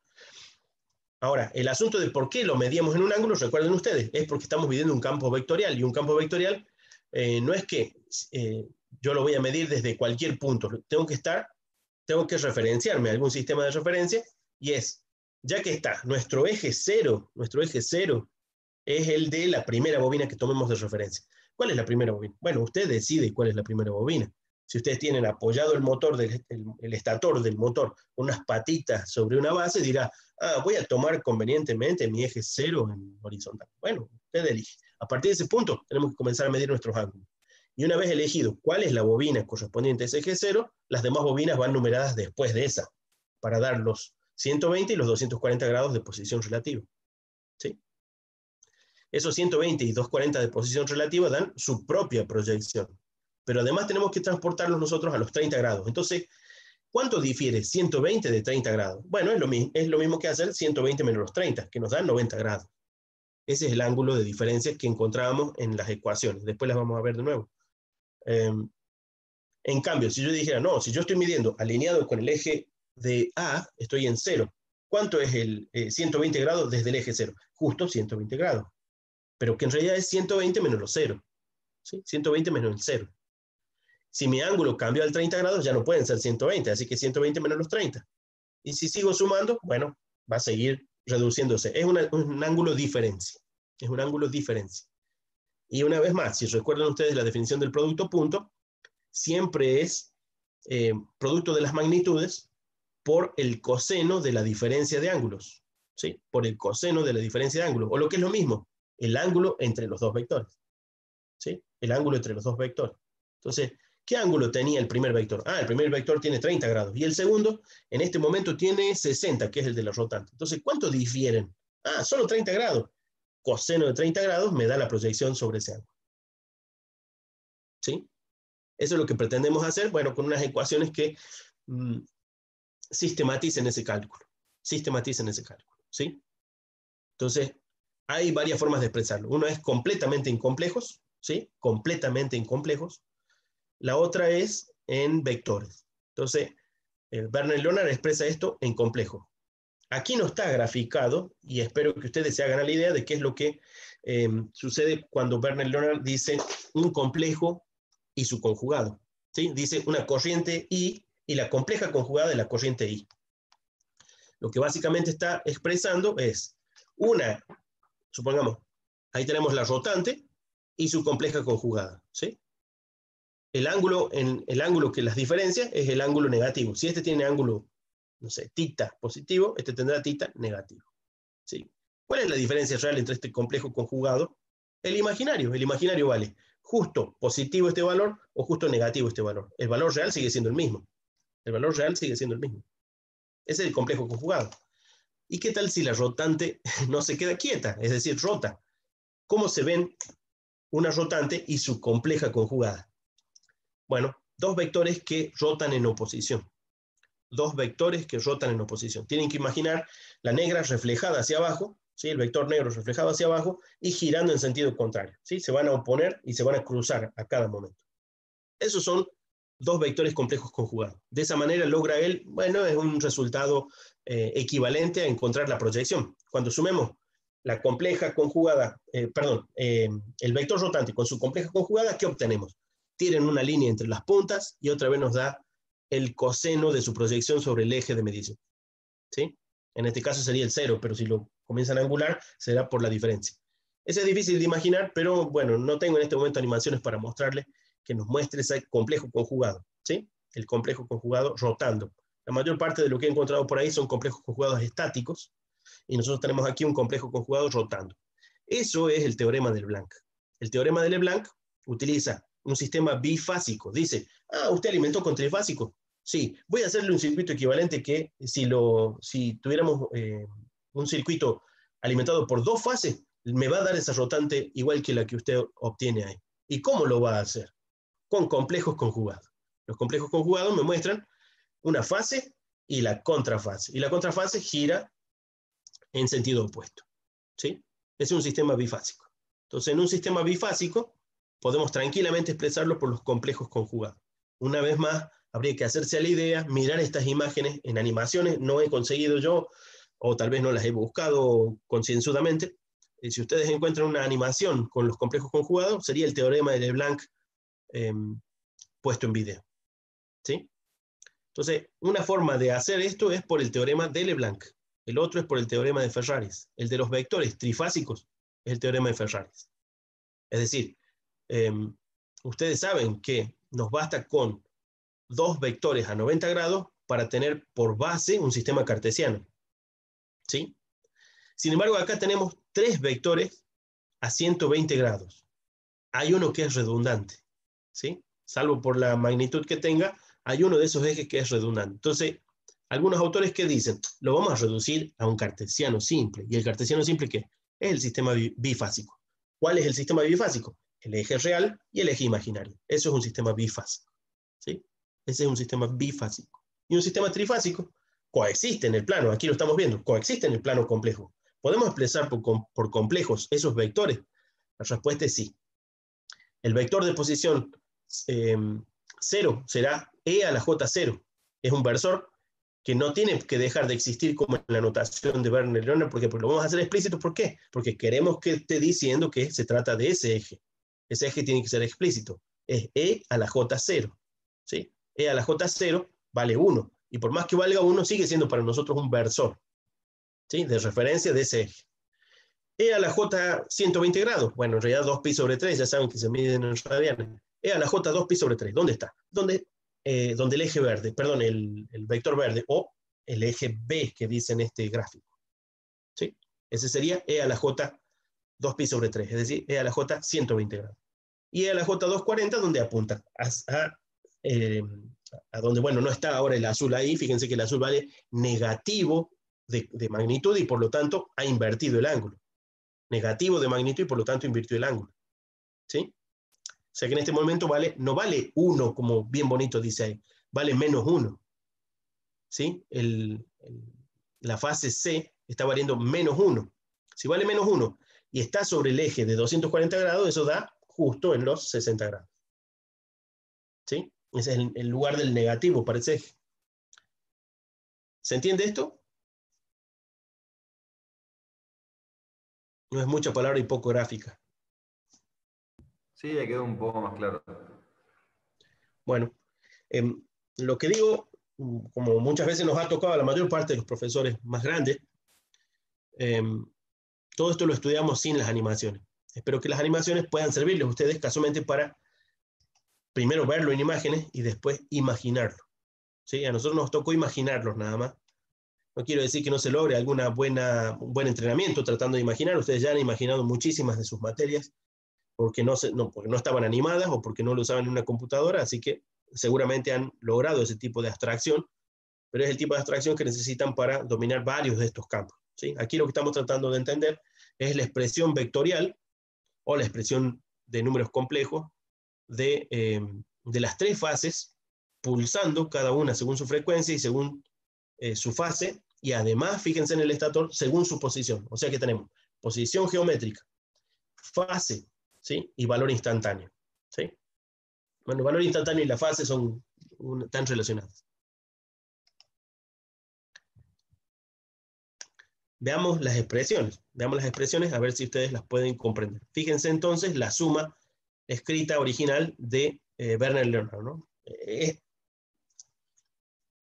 ahora, el asunto de por qué lo medíamos en un ángulo, recuerden ustedes, es porque estamos midiendo un campo vectorial, y un campo vectorial no es que yo lo voy a medir desde cualquier punto, tengo que referenciarme a algún sistema de referencia, y ya que está nuestro eje cero es el de la primera bobina que tomemos de referencia. ¿Cuál es la primera bobina? Bueno, usted decide cuál es la primera bobina. Si ustedes tienen apoyado el motor, el estator del motor, unas patitas sobre una base, dirá, voy a tomar convenientemente mi eje cero en horizontal. Bueno, usted elige. A partir de ese punto, tenemos que comenzar a medir nuestros ángulos. Y una vez elegido cuál es la bobina correspondiente a ese eje cero, las demás bobinas van numeradas después de esa, para dar los 120 y los 240 grados de posición relativa. ¿Sí? Esos 120 y 240 de posición relativa dan su propia proyección. Pero además tenemos que transportarlos nosotros a los 30 grados. Entonces, ¿Cuánto difiere 120 de 30 grados? Bueno, es lo mismo que hacer 120 menos los 30, que nos dan 90 grados. Ese es el ángulo de diferencia que encontrábamos en las ecuaciones. Después las vamos a ver de nuevo. En cambio, si yo dijera, no, si yo estoy midiendo alineado con el eje de A, estoy en 0. ¿Cuánto es el 120 grados desde el eje 0? Justo 120 grados. Pero que en realidad es 120 menos los 0. ¿Sí? 120 menos el 0. Si mi ángulo cambia al 30 grados, ya no pueden ser 120, así que 120 menos los 30. Y si sigo sumando, bueno, va a seguir reduciéndose. Es un ángulo diferencia. Es un ángulo diferencia. Y una vez más, si recuerdan ustedes la definición del producto punto, siempre es producto de las magnitudes por el coseno de la diferencia de ángulos. ¿Sí? Por el coseno de la diferencia de ángulos. O lo que es lo mismo, el ángulo entre los dos vectores. ¿Sí? El ángulo entre los dos vectores. Entonces, ¿qué ángulo tenía el primer vector? El primer vector tiene 30 grados. Y el segundo, en este momento, tiene 60, que es el de la rotante. Entonces, ¿cuánto difieren? Solo 30 grados. Coseno de 30 grados me da la proyección sobre ese ángulo. ¿Sí? Eso es lo que pretendemos hacer, bueno, con unas ecuaciones que sistematicen ese cálculo. Sistematicen ese cálculo. ¿Sí? Entonces, hay varias formas de expresarlo. Uno es completamente incomplejos, ¿sí? Completamente incomplejos. La otra es en vectores. Entonces, Werner y Leonard expresa esto en complejo. Aquí no está graficado, y espero que ustedes se hagan a la idea de qué es lo que sucede cuando Werner y Leonard dice un complejo y su conjugado. ¿Sí? Dice una corriente I y la compleja conjugada de la corriente I. Lo que básicamente está expresando es supongamos, ahí tenemos la rotante y su compleja conjugada. ¿Sí? El ángulo que las diferencia es el ángulo negativo. Si este tiene ángulo, no sé, tita positivo, este tendrá tita negativo. ¿Sí? ¿Cuál es la diferencia real entre este complejo conjugado? El imaginario vale justo positivo este valor o justo negativo este valor. El valor real sigue siendo el mismo. El valor real sigue siendo el mismo. Ese es el complejo conjugado. ¿Y qué tal si la rotante no se queda quieta? Es decir, rota. ¿Cómo se ven una rotante y su compleja conjugada? Bueno, dos vectores que rotan en oposición. Dos vectores que rotan en oposición. Tienen que imaginar la negra reflejada hacia abajo, ¿sí? El vector negro reflejado hacia abajo y girando en sentido contrario. ¿Sí? Se van a oponer y se van a cruzar a cada momento. Esos son dos vectores complejos conjugados. De esa manera logra él, bueno, es un resultado equivalente a encontrar la proyección. Cuando sumemos la compleja conjugada, el vector rotante con su compleja conjugada, ¿qué obtenemos? Tienen una línea entre las puntas y otra vez nos da el coseno de su proyección sobre el eje de medición. ¿Sí? En este caso sería el 0, pero si lo comienzan a angular, será por la diferencia. Eso es difícil de imaginar, pero bueno, no tengo en este momento animaciones para mostrarles que nos muestre ese complejo conjugado. ¿Sí? El complejo conjugado rotando. La mayor parte de lo que he encontrado por ahí son complejos conjugados estáticos, y nosotros tenemos aquí un complejo conjugado rotando. Eso es el teorema de Leblanc. El teorema de Leblanc utiliza un sistema bifásico. Dice, usted alimentó con trifásico. Sí, voy a hacerle un circuito equivalente que si tuviéramos un circuito alimentado por dos fases, me va a dar esa rotante igual que la que usted obtiene ahí. ¿Y cómo lo va a hacer? Con complejos conjugados. Los complejos conjugados me muestran una fase y la contrafase. Y la contrafase gira en sentido opuesto. ¿Sí? Es un sistema bifásico. Entonces, en un sistema bifásico, podemos tranquilamente expresarlo por los complejos conjugados. Una vez más, habría que hacerse a la idea, mirar estas imágenes en animaciones. No he conseguido yo, o tal vez no las he buscado concienzudamente. Si ustedes encuentran una animación con los complejos conjugados, sería el teorema de Leblanc puesto en video. ¿Sí? Entonces, una forma de hacer esto es por el teorema de Leblanc. El otro es por el teorema de Ferraris. El de los vectores trifásicos es el teorema de Ferraris. Es decir, ustedes saben que nos basta con dos vectores a 90 grados para tener por base un sistema cartesiano. ¿Sí? Sin embargo, acá tenemos tres vectores a 120 grados. Hay uno que es redundante. ¿Sí? Salvo por la magnitud que tenga, hay uno de esos ejes que es redundante. Entonces, algunos autores que dicen, lo vamos a reducir a un cartesiano simple. ¿Y el cartesiano simple qué? Es el sistema bifásico. ¿Cuál es el sistema bifásico? El eje real y el eje imaginario. Eso es un sistema bifásico. ¿Sí? Ese es un sistema bifásico. y un sistema trifásico coexiste en el plano, aquí lo estamos viendo, coexiste en el plano complejo. ¿Podemos expresar por complejos esos vectores? La respuesta es sí. El vector de posición 0 será e a la j0. Es un versor que no tiene que dejar de existir como en la notación de Werner-Leonard, porque lo vamos a hacer explícito. ¿Por qué? Porque queremos que esté diciendo que se trata de ese eje. Ese eje tiene que ser explícito. Es e a la j0. ¿Sí? E a la j0 vale 1. Y por más que valga 1, sigue siendo para nosotros un versor, ¿sí? De referencia de ese eje. E a la j 120 grados. Bueno, en realidad 2π/3, ya saben que se miden en radianes. E a la j 2π/3. ¿Dónde está? Donde el eje verde, perdón, el vector verde, o el eje B que dice en este gráfico. ¿Sí? Ese sería e a la j 2π/3, es decir, e a la j 120 grados. Y e a la j 240, donde apunta a donde, bueno, no está ahora el azul ahí. Fíjense que el azul vale negativo de magnitud y por lo tanto ha invertido el ángulo. Negativo de magnitud y por lo tanto invirtió el ángulo. ¿Sí? O sea que en este momento no vale 1, como bien bonito dice ahí, vale -1. ¿Sí? La fase C está valiendo -1. Si vale -1 y está sobre el eje de 240 grados, eso da justo en los 60 grados. ¿Sí? Ese es el lugar del negativo para ese eje. ¿Se entiende esto? No es mucha palabra y poco gráfica. Sí, ya quedó un poco más claro. Bueno, lo que digo, como muchas veces nos ha tocado a la mayor parte de los profesores más grandes, todo esto lo estudiamos sin las animaciones. Espero que las animaciones puedan servirles a ustedes casualmente para primero verlo en imágenes y después imaginarlo. ¿Sí? A nosotros nos tocó imaginarlos nada más. No quiero decir que no se logre un buen entrenamiento tratando de imaginar. Ustedes ya han imaginado muchísimas de sus materias porque porque no estaban animadas o porque no lo usaban en una computadora, así que seguramente han logrado ese tipo de abstracción, pero es el tipo de abstracción que necesitan para dominar varios de estos campos. ¿Sí? Aquí lo que estamos tratando de entender es la expresión vectorial o la expresión de números complejos de las tres fases, pulsando cada una según su frecuencia y según su fase, y además, fíjense en el estator, según su posición. O sea que tenemos posición geométrica, fase, ¿sí? Y valor instantáneo. ¿Sí? Bueno, el valor instantáneo y la fase están relacionados. Veamos las expresiones a ver si ustedes las pueden comprender. Fíjense entonces la suma escrita original de Werner-Leonard, ¿no?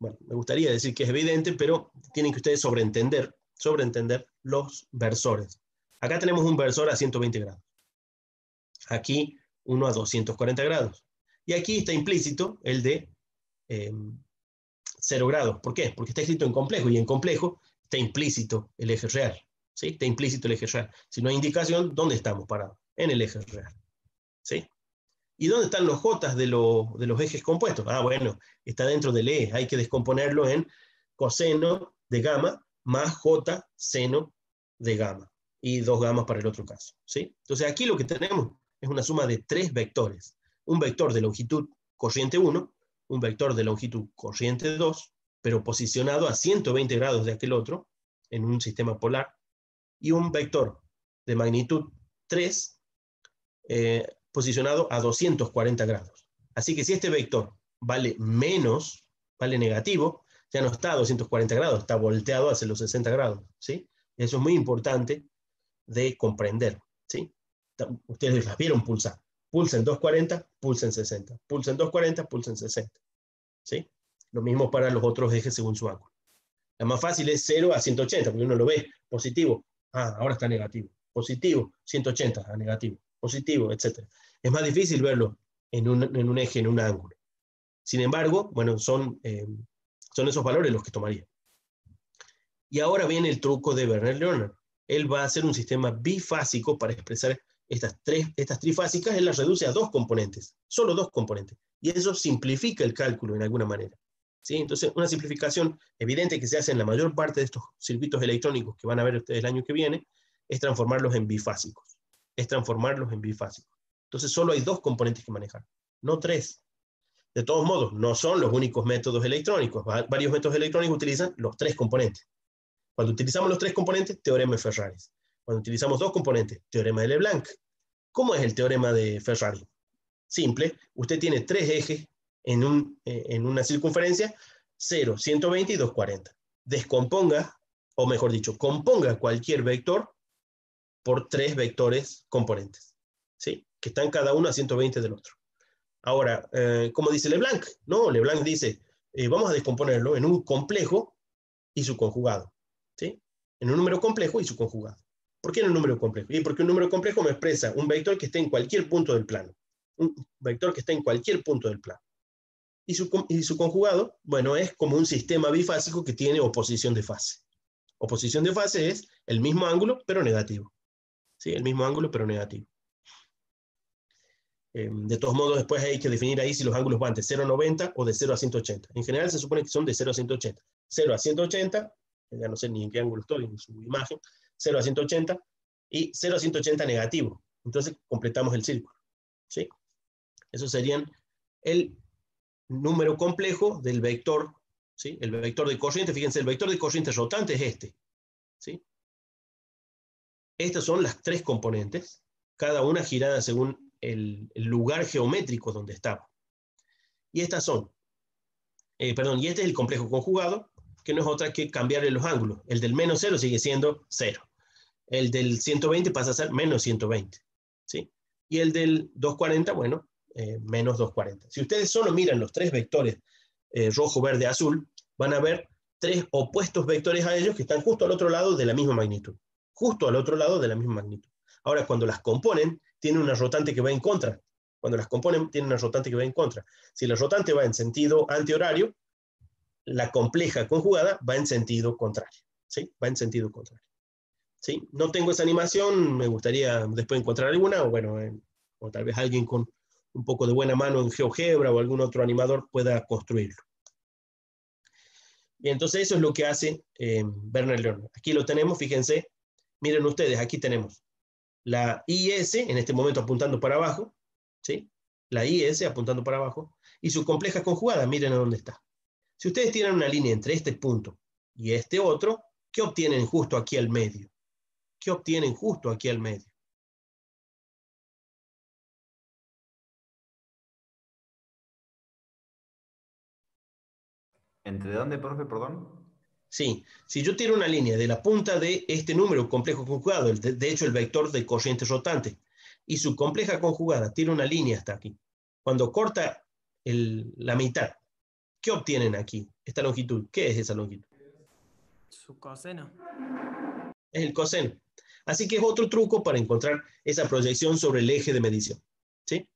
Bueno, me gustaría decir que es evidente, pero tienen que ustedes sobreentender los versores. Acá tenemos un versor a 120 grados. Aquí uno a 240 grados. Y aquí está implícito el de 0 grados. ¿Por qué? Porque está escrito en complejo, y en complejo está implícito el eje real. ¿Sí? Está implícito el eje real. Si no hay indicación, ¿dónde estamos parados? En el eje real. ¿Sí? ¿Y dónde están los J de los ejes compuestos? Ah, bueno, está dentro del E. Hay que descomponerlo en coseno de gamma más J seno de gamma. Y 2 gamas para el otro caso. ¿Sí? Entonces aquí lo que tenemos es una suma de 3 vectores. Un vector de longitud corriente 1, un vector de longitud corriente 2, pero posicionado a 120 grados de aquel otro, en un sistema polar, y un vector de magnitud 3, posicionado a 240 grados. Así que si este vector vale negativo, ya no está a 240 grados, está volteado hacia los 60 grados. ¿Sí? Eso es muy importante de comprender. ¿Sí? Ustedes las vieron pulsar. Pulsen 240, pulsen 60. Pulsen 240, pulsen 60. ¿Sí? Lo mismo para los otros ejes según su ángulo. La más fácil es 0 a 180, porque uno lo ve positivo. Ah, ahora está negativo. Positivo, 180 a negativo. Positivo, etc. Es más difícil verlo en un eje, en un ángulo. Sin embargo, bueno, son esos valores los que tomaría. Y ahora viene el truco de Werner-Leonard. Él va a hacer un sistema bifásico para expresar estas trifásicas. Él las reduce a 2 componentes, solo 2 componentes. Y eso simplifica el cálculo en alguna manera. ¿Sí? Entonces, una simplificación evidente que se hace en la mayor parte de estos circuitos electrónicos que van a ver ustedes el año que viene es transformarlos en bifásicos. Entonces, solo hay 2 componentes que manejar, no 3. De todos modos, no son los únicos métodos electrónicos. Varios métodos electrónicos utilizan los tres componentes. Cuando utilizamos los tres componentes, teorema de Ferrari. Cuando utilizamos dos componentes, teorema de Leblanc. ¿Cómo es el teorema de Ferrari? Simple. Usted tiene tres ejes en una circunferencia, 0, 120 y 240. Descomponga, o mejor dicho, componga cualquier vector por tres vectores componentes, ¿sí? Que están cada uno a 120 del otro. Ahora, ¿cómo dice Leblanc? No, Leblanc dice, vamos a descomponerlo en un complejo y su conjugado, ¿sí? En un número complejo y su conjugado. ¿Por qué en un número complejo? Y porque un número complejo me expresa un vector que esté en cualquier punto del plano. Un vector que esté en cualquier punto del plano. Y su conjugado, bueno, es como un sistema bifásico que tiene oposición de fase. Oposición de fase es el mismo ángulo, pero negativo. ¿Sí? El mismo ángulo, pero negativo. De todos modos, después hay que definir ahí si los ángulos van de 0 a 90 o de 0 a 180. En general se supone que son de 0 a 180. 0 a 180, ya no sé ni en qué ángulo estoy en su imagen, 0 a 180 y 0 a 180 negativo. Entonces completamos el círculo, ¿sí? Eso serían el número complejo del vector, ¿sí? El vector de corriente. Fíjense, el vector de corriente rotante es este, ¿sí? Estas son las tres componentes, cada una girada según el lugar geométrico donde estaba. Y estas son, y este es el complejo conjugado, que no es otra que cambiarle los ángulos. El del menos 0 sigue siendo 0. El del 120 pasa a ser menos 120, ¿sí? Y el del 240, bueno, menos 240. Si ustedes solo miran los tres vectores rojo, verde, azul, van a ver tres opuestos vectores a ellos que están justo al otro lado de la misma magnitud. Justo al otro lado de la misma magnitud. Ahora, cuando las componen, tienen una rotante que va en contra. Cuando las componen, tienen una rotante que va en contra. Si la rotante va en sentido antihorario, la compleja conjugada va en sentido contrario, ¿sí? Va en sentido contrario, ¿sí? No tengo esa animación, me gustaría después encontrar alguna, o bueno, o tal vez alguien con un poco de buena mano en GeoGebra o algún otro animador pueda construirlo. Y entonces eso es lo que hace Werner Leonard. Aquí lo tenemos, fíjense, miren ustedes, aquí tenemos la IS, en este momento apuntando para abajo, ¿sí? La IS apuntando para abajo, y su compleja conjugada, miren a dónde está. Si ustedes tienen una línea entre este punto y este otro, ¿qué obtienen justo aquí al medio? ¿Qué obtienen justo aquí al medio? ¿Entre dónde, profe, perdón? Sí, si yo tiro una línea de la punta de este número complejo conjugado, de hecho el vector de corriente rotante, y su compleja conjugada tira una línea hasta aquí, cuando corta la mitad, ¿qué obtienen aquí? Esta longitud, ¿qué es esa longitud? Su coseno. Es el coseno. Así que es otro truco para encontrar esa proyección sobre el eje de medición, ¿sí?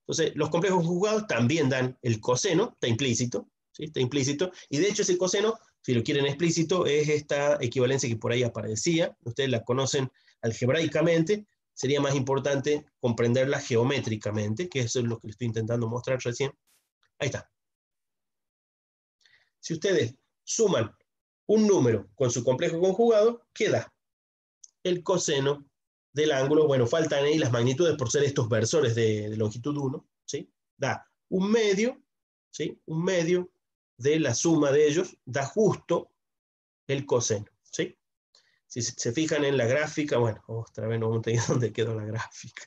Entonces, los complejos conjugados también dan el coseno, está implícito, ¿sí? Está implícito, y de hecho ese coseno, si lo quieren explícito, es esta equivalencia que por ahí aparecía, ustedes la conocen algebraicamente, sería más importante comprenderla geométricamente, que eso es lo que les estoy intentando mostrar recién. Ahí está. Si ustedes suman un número con su complejo conjugado, ¿qué da? El coseno del ángulo, bueno, faltan ahí las magnitudes por ser estos versores de longitud 1, ¿sí? Da un medio, ¿sí? Un medio de la suma de ellos, da justo el coseno, ¿sí? Si se fijan en la gráfica, bueno, otra vez no me dónde quedó la gráfica.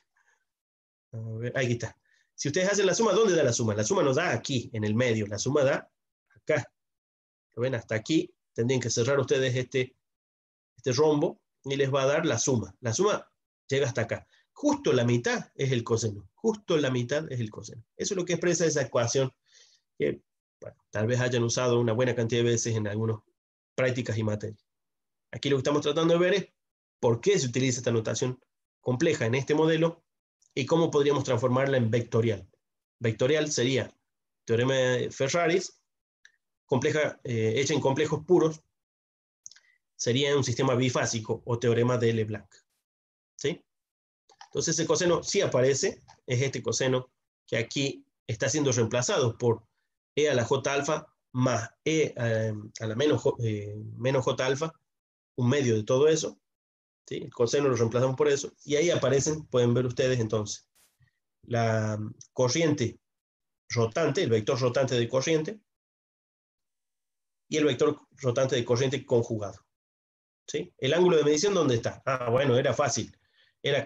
A ver, aquí está. Si ustedes hacen la suma, ¿dónde da la suma? La suma nos da aquí, en el medio, la suma da acá. ¿Lo ven? Hasta aquí tendrían que cerrar ustedes este rombo, y les va a dar la suma. La suma llega hasta acá. Justo la mitad es el coseno. Justo la mitad es el coseno. Eso es lo que expresa esa ecuación que, bueno, tal vez hayan usado una buena cantidad de veces en algunas prácticas y materias. Aquí lo que estamos tratando de ver es por qué se utiliza esta notación compleja en este modelo y cómo podríamos transformarla en vectorial. Vectorial sería teorema de Ferrari, compleja, hecha en complejos puros, sería un sistema bifásico o teorema de Leblanc, ¿sí? Entonces ese coseno sí aparece, es este coseno que aquí está siendo reemplazado por e a la j alfa más e a la menos j alfa, un medio de todo eso, ¿sí? El coseno lo reemplazamos por eso, y ahí aparecen, pueden ver ustedes entonces, la corriente rotante, el vector rotante de corriente, y el vector rotante de corriente conjugado. ¿Sí? El ángulo de medición, ¿dónde está? Ah, bueno, era fácil.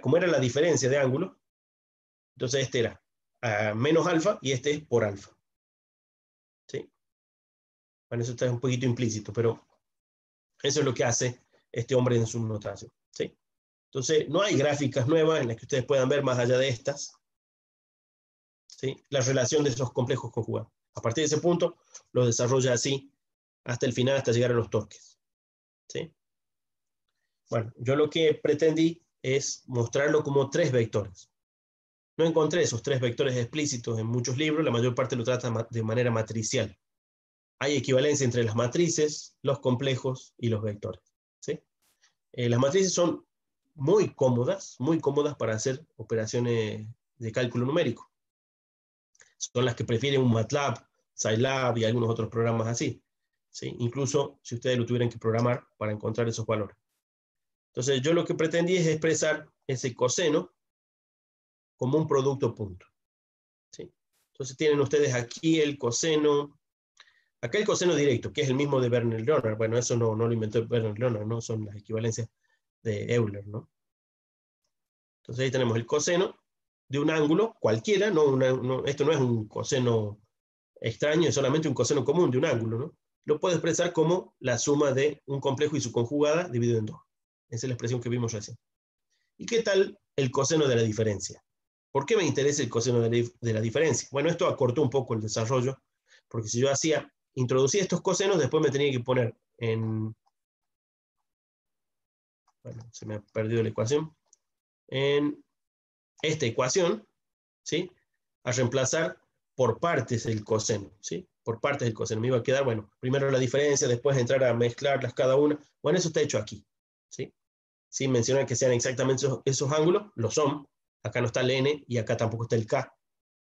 Como era la diferencia de ángulo, entonces este era menos alfa y este es por alfa. ¿Sí? Bueno, eso está un poquito implícito, pero eso es lo que hace este hombre en su notación. ¿Sí? Entonces, no hay gráficas nuevas en las que ustedes puedan ver más allá de estas, ¿sí? La relación de esos complejos conjugados. A partir de ese punto, lo desarrolla así hasta el final, hasta llegar a los torques. ¿Sí? Bueno, yo lo que pretendí es mostrarlo como tres vectores. No encontré esos tres vectores explícitos en muchos libros, la mayor parte lo trata de manera matricial. Hay equivalencia entre las matrices, los complejos y los vectores. ¿Sí? Las matrices son muy cómodas para hacer operaciones de cálculo numérico. Son las que prefieren un MATLAB, Scilab y algunos otros programas así. ¿Sí? Incluso si ustedes lo tuvieran que programar para encontrar esos valores. Entonces yo lo que pretendí es expresar ese coseno como un producto punto. ¿Sí? Entonces tienen ustedes aquí el coseno, acá el coseno directo, que es el mismo de Werner-Leonard. Bueno, eso no lo inventó Werner-Leonard, ¿no? Son las equivalencias de Euler, ¿no? Entonces ahí tenemos el coseno de un ángulo cualquiera, esto no es un coseno extraño, es solamente un coseno común de un ángulo, ¿no? Lo puedo expresar como la suma de un complejo y su conjugada dividido en 2. Esa es la expresión que vimos recién. ¿Y qué tal el coseno de la diferencia? ¿Por qué me interesa el coseno de la diferencia? Bueno, esto acortó un poco el desarrollo, porque si yo introducía estos cosenos, después me tenía que poner en... Bueno, se me ha perdido la ecuación. En esta ecuación, ¿sí? A reemplazar por partes el coseno, ¿sí? Por partes del coseno. Me iba a quedar, bueno, primero la diferencia, después entrar a mezclarlas cada una. Bueno, eso está hecho aquí, ¿sí? Sin mencionar que sean exactamente esos ángulos, lo son. Acá no está el n y acá tampoco está el k.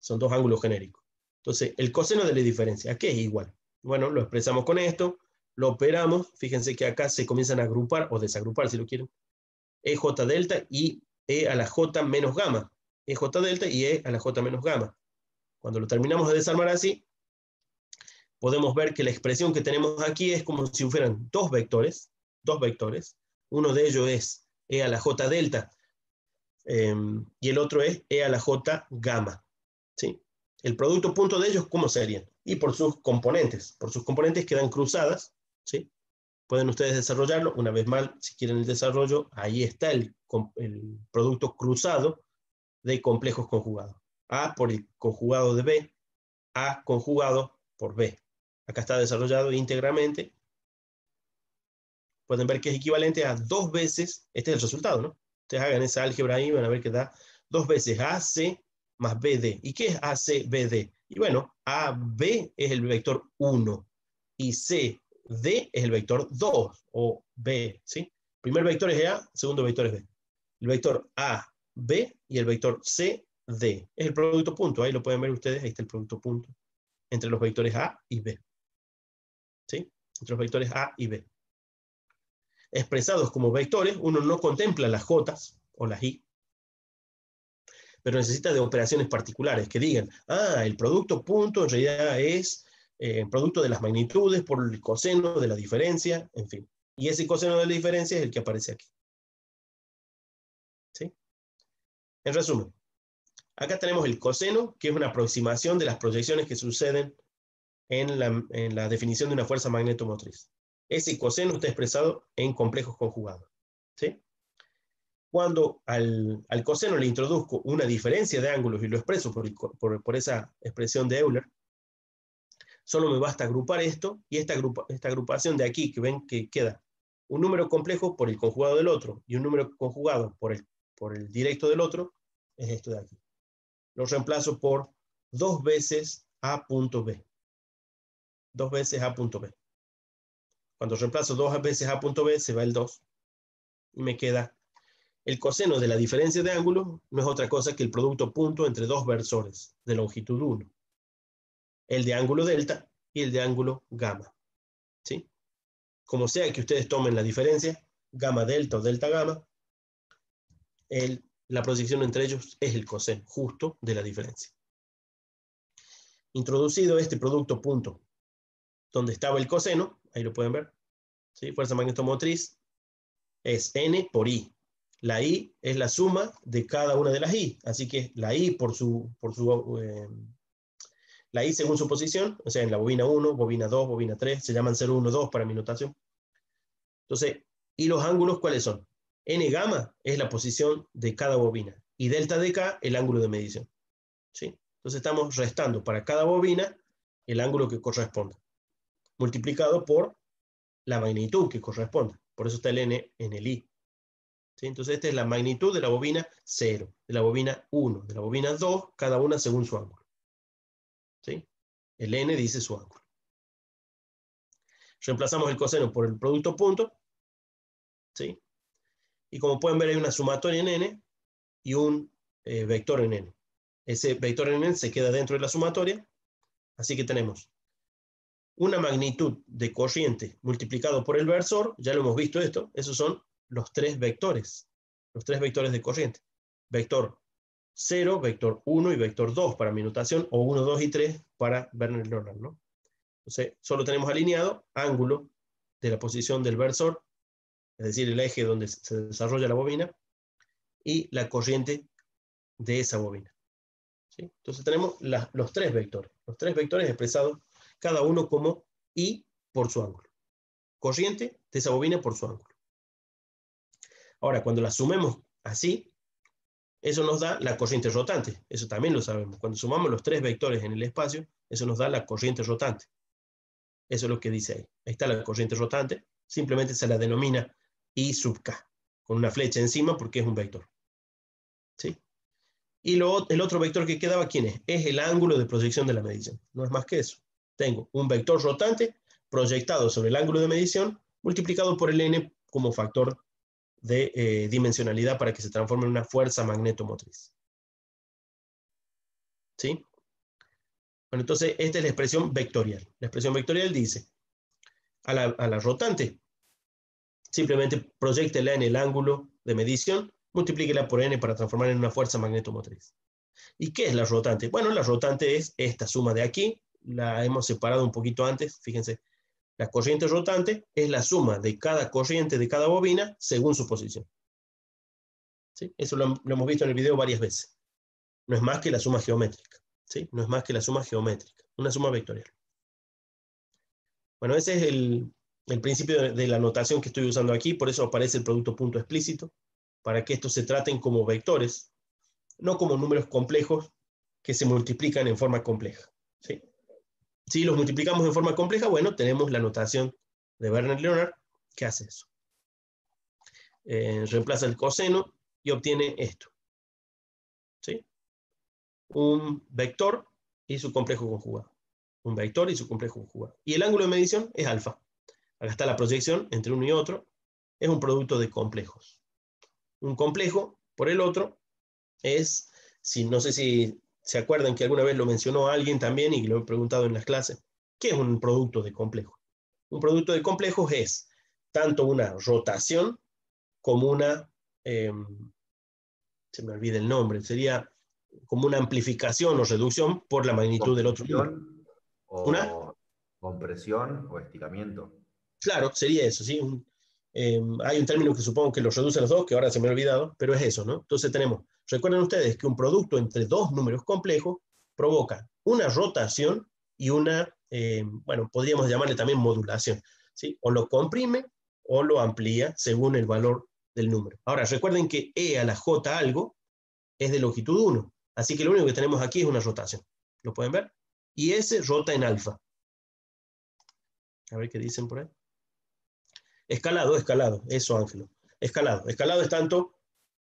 Son dos ángulos genéricos. Entonces, el coseno de la diferencia, ¿a qué es igual? Bueno, lo expresamos con esto, lo operamos. Fíjense que acá se comienzan a agrupar, o desagrupar si lo quieren, EJ delta y E a la J menos gamma. EJ delta y E a la J menos gamma. Cuando lo terminamos de desarmar así, podemos ver que la expresión que tenemos aquí es como si fueran dos vectores. Uno de ellos es E a la J delta y el otro es E a la J gamma. ¿Sí? El producto punto de ellos, ¿cómo serían? Y por sus componentes. Por sus componentes quedan cruzadas. ¿Sí? Pueden ustedes desarrollarlo. Una vez más, si quieren el desarrollo, ahí está el producto cruzado de complejos conjugados. A por el conjugado de B, A conjugado por B. Acá está desarrollado íntegramente. Pueden ver que es equivalente a 2 veces, este es el resultado, ¿no? Ustedes hagan esa álgebra ahí, van a ver que da 2 veces AC más BD. ¿Y qué es AC, BD? Y bueno, AB es el vector 1 y CD es el vector 2 o B, ¿sí? Primer vector es A, segundo vector es B. El vector A, B y el vector C, D. Es el producto punto, ahí lo pueden ver ustedes, ahí está el producto punto entre los vectores A y B. ¿Sí? Entre los vectores A y B. Expresados como vectores, uno no contempla las J o las I, pero necesita de operaciones particulares que digan, el producto punto en realidad es el producto de las magnitudes por el coseno de la diferencia, en fin. Y ese coseno de la diferencia es el que aparece aquí. ¿Sí? En resumen, acá tenemos el coseno, que es una aproximación de las proyecciones que suceden en la definición de una fuerza magnetomotriz. Ese coseno está expresado en complejos conjugados. ¿Sí? Cuando al coseno le introduzco una diferencia de ángulos y lo expreso por esa expresión de Euler, solo me basta agrupar esto, y esta agrupación de aquí, que ven que queda un número complejo por el conjugado del otro y un número conjugado por el directo del otro, es esto de aquí. Lo reemplazo por 2 veces A punto B. 2 veces A punto B. Cuando reemplazo 2 veces A punto B, se va el 2. Y me queda el coseno de la diferencia de ángulos, no es otra cosa que el producto punto entre dos versores de longitud 1. El de ángulo delta y el de ángulo gamma. ¿Sí? Como sea que ustedes tomen la diferencia, gamma delta o delta gamma, la proyección entre ellos es el coseno justo de la diferencia. introducido este producto punto, donde estaba el coseno, ahí lo pueden ver, ¿sí? Fuerza magnetomotriz es N por I. La I es la suma de cada una de las I, así que la I la I según su posición, o sea, en la bobina 1, bobina 2, bobina 3, se llaman 0, 1, 2 para mi notación. Entonces, ¿y los ángulos cuáles son? N gamma es la posición de cada bobina y delta de K el ángulo de medición. ¿Sí? Entonces estamos restando para cada bobina el ángulo que corresponda, multiplicado por la magnitud que corresponda. Por eso está el N en el I. ¿Sí? Entonces esta es la magnitud de la bobina 0, de la bobina 1, de la bobina 2, cada una según su ángulo. ¿Sí? El N dice su ángulo. Reemplazamos el coseno por el producto punto. ¿Sí? Y como pueden ver hay una sumatoria en N y un vector en N. Ese vector en N se queda dentro de la sumatoria. Así que tenemos una magnitud de corriente multiplicado por el versor, ya lo hemos visto esto, esos son los tres vectores de corriente. Vector 0, vector 1 y vector 2 para mi notación, o 1, 2 y 3 para Werner-Leonard, ¿no? Entonces, solo tenemos alineado ángulo de la posición del versor, es decir, el eje donde se desarrolla la bobina, y la corriente de esa bobina. ¿Sí? Entonces tenemos los tres vectores expresados cada uno como I por su ángulo. Corriente de esa bobina por su ángulo. Ahora, cuando la sumemos así, eso nos da la corriente rotante. Eso también lo sabemos. Cuando sumamos los tres vectores en el espacio, eso nos da la corriente rotante. Eso es lo que dice ahí. Ahí está la corriente rotante. Simplemente se la denomina I sub K, con una flecha encima porque es un vector. ¿Sí? Y el otro vector que quedaba, ¿quién es? Es el ángulo de proyección de la medición. No es más que eso. Tengo un vector rotante proyectado sobre el ángulo de medición multiplicado por el N como factor de dimensionalidad para que se transforme en una fuerza magnetomotriz. ¿Sí? Bueno, entonces esta es la expresión vectorial. La expresión vectorial dice, a la rotante, simplemente proyéctela en el ángulo de medición, multiplíquela por N para transformar en una fuerza magnetomotriz. ¿Y qué es la rotante? Bueno, la rotante es esta suma de aquí, la hemos separado un poquito antes, fíjense. La corriente rotante es la suma de cada corriente de cada bobina según su posición. ¿Sí? Eso lo hemos visto en el video varias veces. No es más que la suma geométrica. ¿Sí? No es más que la suma geométrica, una suma vectorial. Bueno, ese es el principio de la notación que estoy usando aquí, por eso aparece el producto punto explícito, para que estos se traten como vectores, no como números complejos que se multiplican en forma compleja. ¿Sí? Si los multiplicamos en forma compleja, bueno, tenemos la notación de Werner-Leonard que hace eso. Reemplaza el coseno y obtiene esto. ¿Sí? Un vector y su complejo conjugado. Un vector y su complejo conjugado. Y el ángulo de medición es alfa. Acá está la proyección entre uno y otro. Es un producto de complejos. Un complejo por el otro es, no sé si se acuerdan que alguna vez lo mencionó alguien también y lo he preguntado en las clases, ¿qué es un producto de complejos? Un producto de complejos es tanto una rotación como una, se me olvida el nombre, sería como una amplificación o reducción por la magnitud del otro número. ¿Una? Compresión o estiramiento. Claro, sería eso, ¿sí? Hay un término que supongo que los reduce a los dos, que ahora se me ha olvidado, pero es eso, ¿no? Entonces tenemos, recuerden ustedes que un producto entre dos números complejos provoca una rotación y una, bueno, podríamos llamarle también modulación, ¿sí? O lo comprime o lo amplía según el valor del número. Ahora, recuerden que E a la J algo es de longitud 1, así que lo único que tenemos aquí es una rotación. ¿Lo pueden ver? Y S rota en alfa. A ver qué dicen por ahí. Escalado, eso Ángelo. Escalado es tanto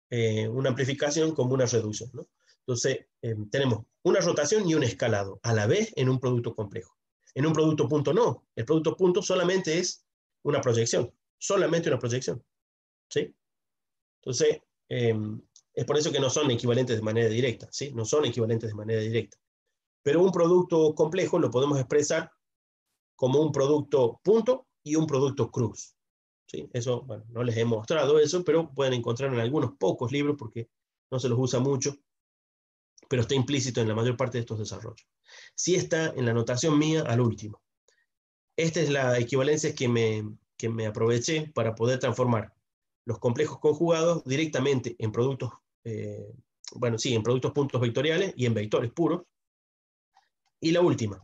una amplificación como una reducción, ¿no? Entonces, tenemos una rotación y un escalado a la vez en un producto complejo. En un producto punto no. El producto punto solamente es una proyección. Solamente una proyección. ¿Sí? Entonces, es por eso que no son equivalentes de manera directa. ¿Sí? No son equivalentes de manera directa. Pero un producto complejo lo podemos expresar como un producto punto y un producto cruz. ¿Sí? Eso, bueno, no les he mostrado eso, pero pueden encontrar en algunos pocos libros porque no se los usa mucho. pero está implícito en la mayor parte de estos desarrollos. Sí está en la notación mía al último. Esta es la equivalencia que me aproveché para poder transformar los complejos conjugados directamente en productos, en productos puntos vectoriales y en vectores puros. Y la última,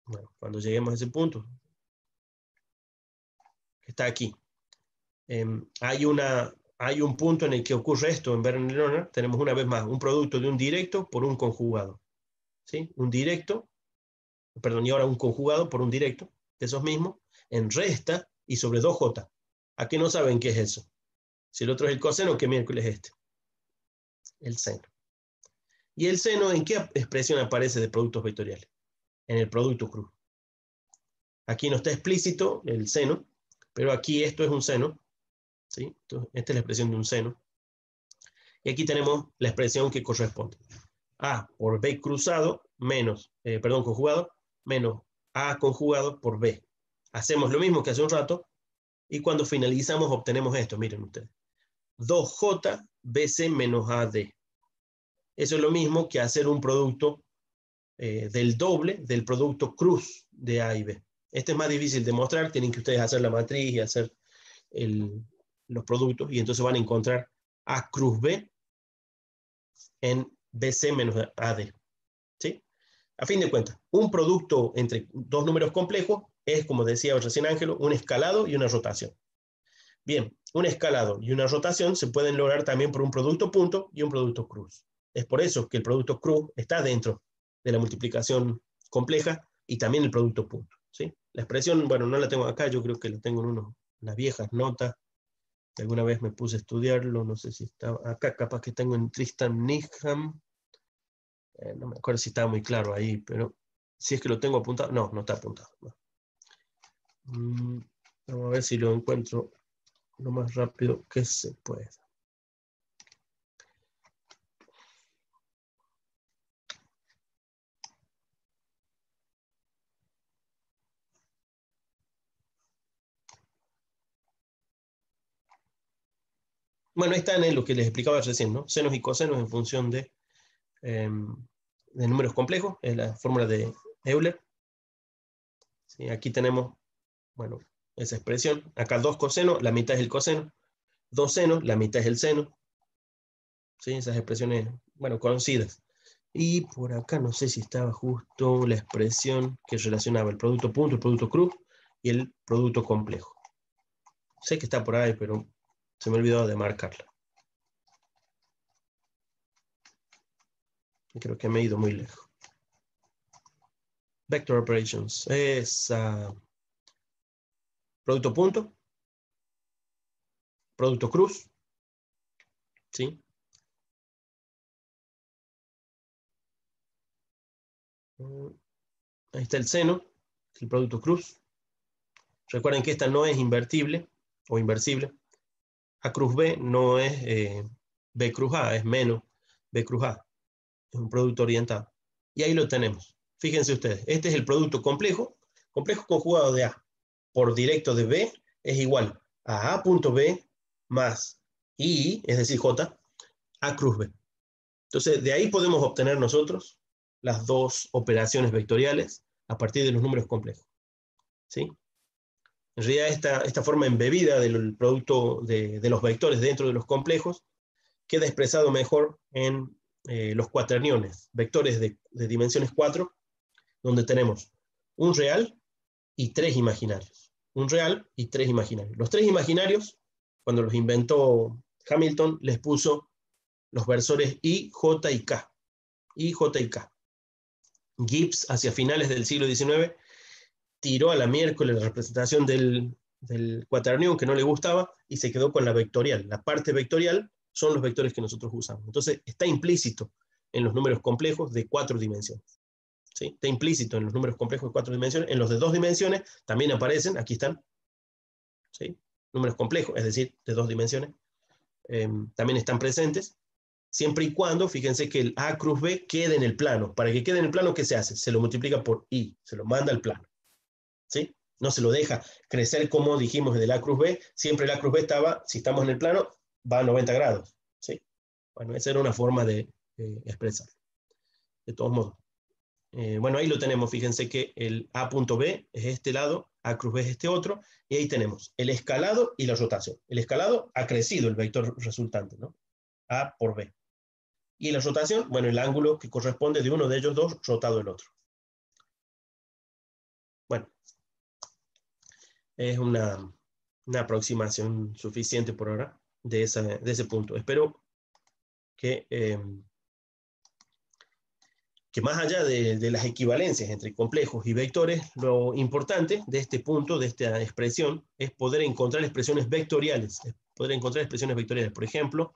bueno, cuando lleguemos a ese punto, que está aquí, hay un punto en el que ocurre esto en Bernoulli. Tenemos una vez más un producto de un directo por un conjugado, ¿sí? Un directo, perdón, y ahora un conjugado por un directo de esos mismos, en resta y sobre 2j. ¿A qué no saben qué es eso? Si el otro es el coseno, ¿qué miércoles es este? El seno. ¿Y el seno en qué expresión aparece de productos vectoriales? En el producto cruz. Aquí no está explícito el seno, pero aquí esto es un seno, ¿sí? Entonces, esta es la expresión de un seno. Y aquí tenemos la expresión que corresponde. A por B cruzado menos, conjugado, menos A conjugado por B. Hacemos lo mismo que hace un rato, y cuando finalizamos obtenemos esto, miren ustedes. 2J BC menos AD. Eso es lo mismo que hacer un producto del doble del producto cruz de A y B. Este es más difícil de mostrar, tienen que ustedes hacer la matriz y hacer los productos, y entonces van a encontrar A cruz B en BC menos AD. ¿Sí? A fin de cuentas, un producto entre dos números complejos es, como decía recién Ángelo, un escalado y una rotación. Bien, un escalado y una rotación se pueden lograr también por un producto punto y un producto cruz. Es por eso que el producto cruz está dentro de la multiplicación compleja y también el producto punto, ¿sí? La expresión, bueno, no la tengo acá, yo creo que la tengo en unas viejas notas. Alguna vez me puse a estudiarlo, no sé si estaba acá, capaz que tengo en Tristan Needham. No me acuerdo si estaba muy claro ahí, pero si es que lo tengo apuntado, no está apuntado. No. Vamos a ver si lo encuentro lo más rápido que se pueda. Bueno, ahí están en lo que les explicaba recién, ¿no? Senos y cosenos en función de números complejos, es la fórmula de Euler. ¿Sí? Aquí tenemos, bueno, esa expresión. Acá 2 cosenos, la mitad es el coseno. 2 senos, la mitad es el seno. ¿Sí? Esas expresiones, bueno, conocidas. Y por acá no sé si estaba justo la expresión que relacionaba el producto punto, el producto cruz y el producto complejo. Sé que está por ahí, pero se me olvidó de marcarla. Creo que me he ido muy lejos. Vector operations es producto punto, producto cruz, ¿sí? Ahí está el seno, el producto cruz. Recuerden que esta no es invertible o inversible. A cruz B no es B cruz A, es menos B cruz A. Es un producto orientado. Y ahí lo tenemos. Fíjense ustedes, este es el producto complejo. Complejo conjugado de A por directo de B es igual a A.B más I, es decir, J, A cruz B. Entonces, de ahí podemos obtener nosotros las dos operaciones vectoriales a partir de los números complejos. ¿Sí? En realidad, esta forma embebida del producto de los vectores dentro de los complejos queda expresado mejor en los cuaterniones, vectores de dimensiones 4, donde tenemos un real y 3 imaginarios. Un real y 3 imaginarios. Los 3 imaginarios, cuando los inventó Hamilton, les puso los versores I, J y K. I, J y K. Gibbs, hacia finales del siglo XIX, tiró a la miércoles la representación del cuaternión que no le gustaba y se quedó con la vectorial. La parte vectorial son los vectores que nosotros usamos. Entonces, está implícito en los números complejos de 4 dimensiones. ¿Sí? Está implícito en los números complejos de 4 dimensiones. En los de 2 dimensiones también aparecen, aquí están, ¿sí? Números complejos, es decir, de 2 dimensiones, también están presentes, siempre y cuando, fíjense que el A cruz B quede en el plano. Para que quede en el plano, ¿qué se hace? Se lo multiplica por I, se lo manda al plano. ¿Sí? No se lo deja crecer como dijimos del A cruz B. Siempre el A cruz B estaba, si estamos en el plano, va a 90 grados. ¿Sí? Bueno, esa era una forma de expresar. De todos modos. Bueno, ahí lo tenemos. Fíjense que el A punto B es este lado, A cruz B es este otro, y ahí tenemos el escalado y la rotación. El escalado ha crecido el vector resultante, ¿no? A por B. Y la rotación, bueno, el ángulo que corresponde de uno de ellos dos rotado el otro. Bueno, es una aproximación suficiente por ahora de ese punto. Espero que más allá de las equivalencias entre complejos y vectores, lo importante de este punto, de esta expresión, es poder encontrar expresiones vectoriales. Por ejemplo,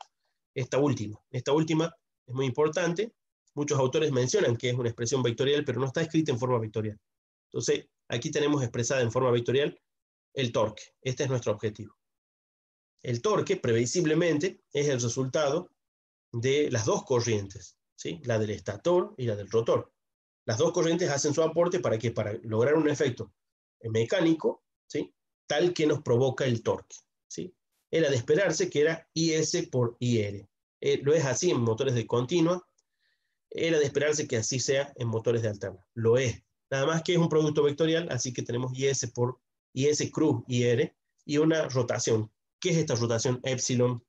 esta última. Esta última es muy importante. Muchos autores mencionan que es una expresión vectorial, pero no está escrita en forma vectorial. Entonces, aquí tenemos expresada en forma vectorial el torque. Este es nuestro objetivo. El torque, previsiblemente, es el resultado de las dos corrientes, ¿sí? La del estator y la del rotor. Las dos corrientes hacen su aporte para lograr un efecto mecánico, ¿sí? Tal que nos provoca el torque, ¿sí? Era de esperarse que era IS por IR. Lo es así en motores de continua. Era de esperarse que así sea en motores de alterna. Lo es. Nada más que es un producto vectorial, así que tenemos IS por IS cruz IR y una rotación. ¿Qué es esta rotación? Epsilon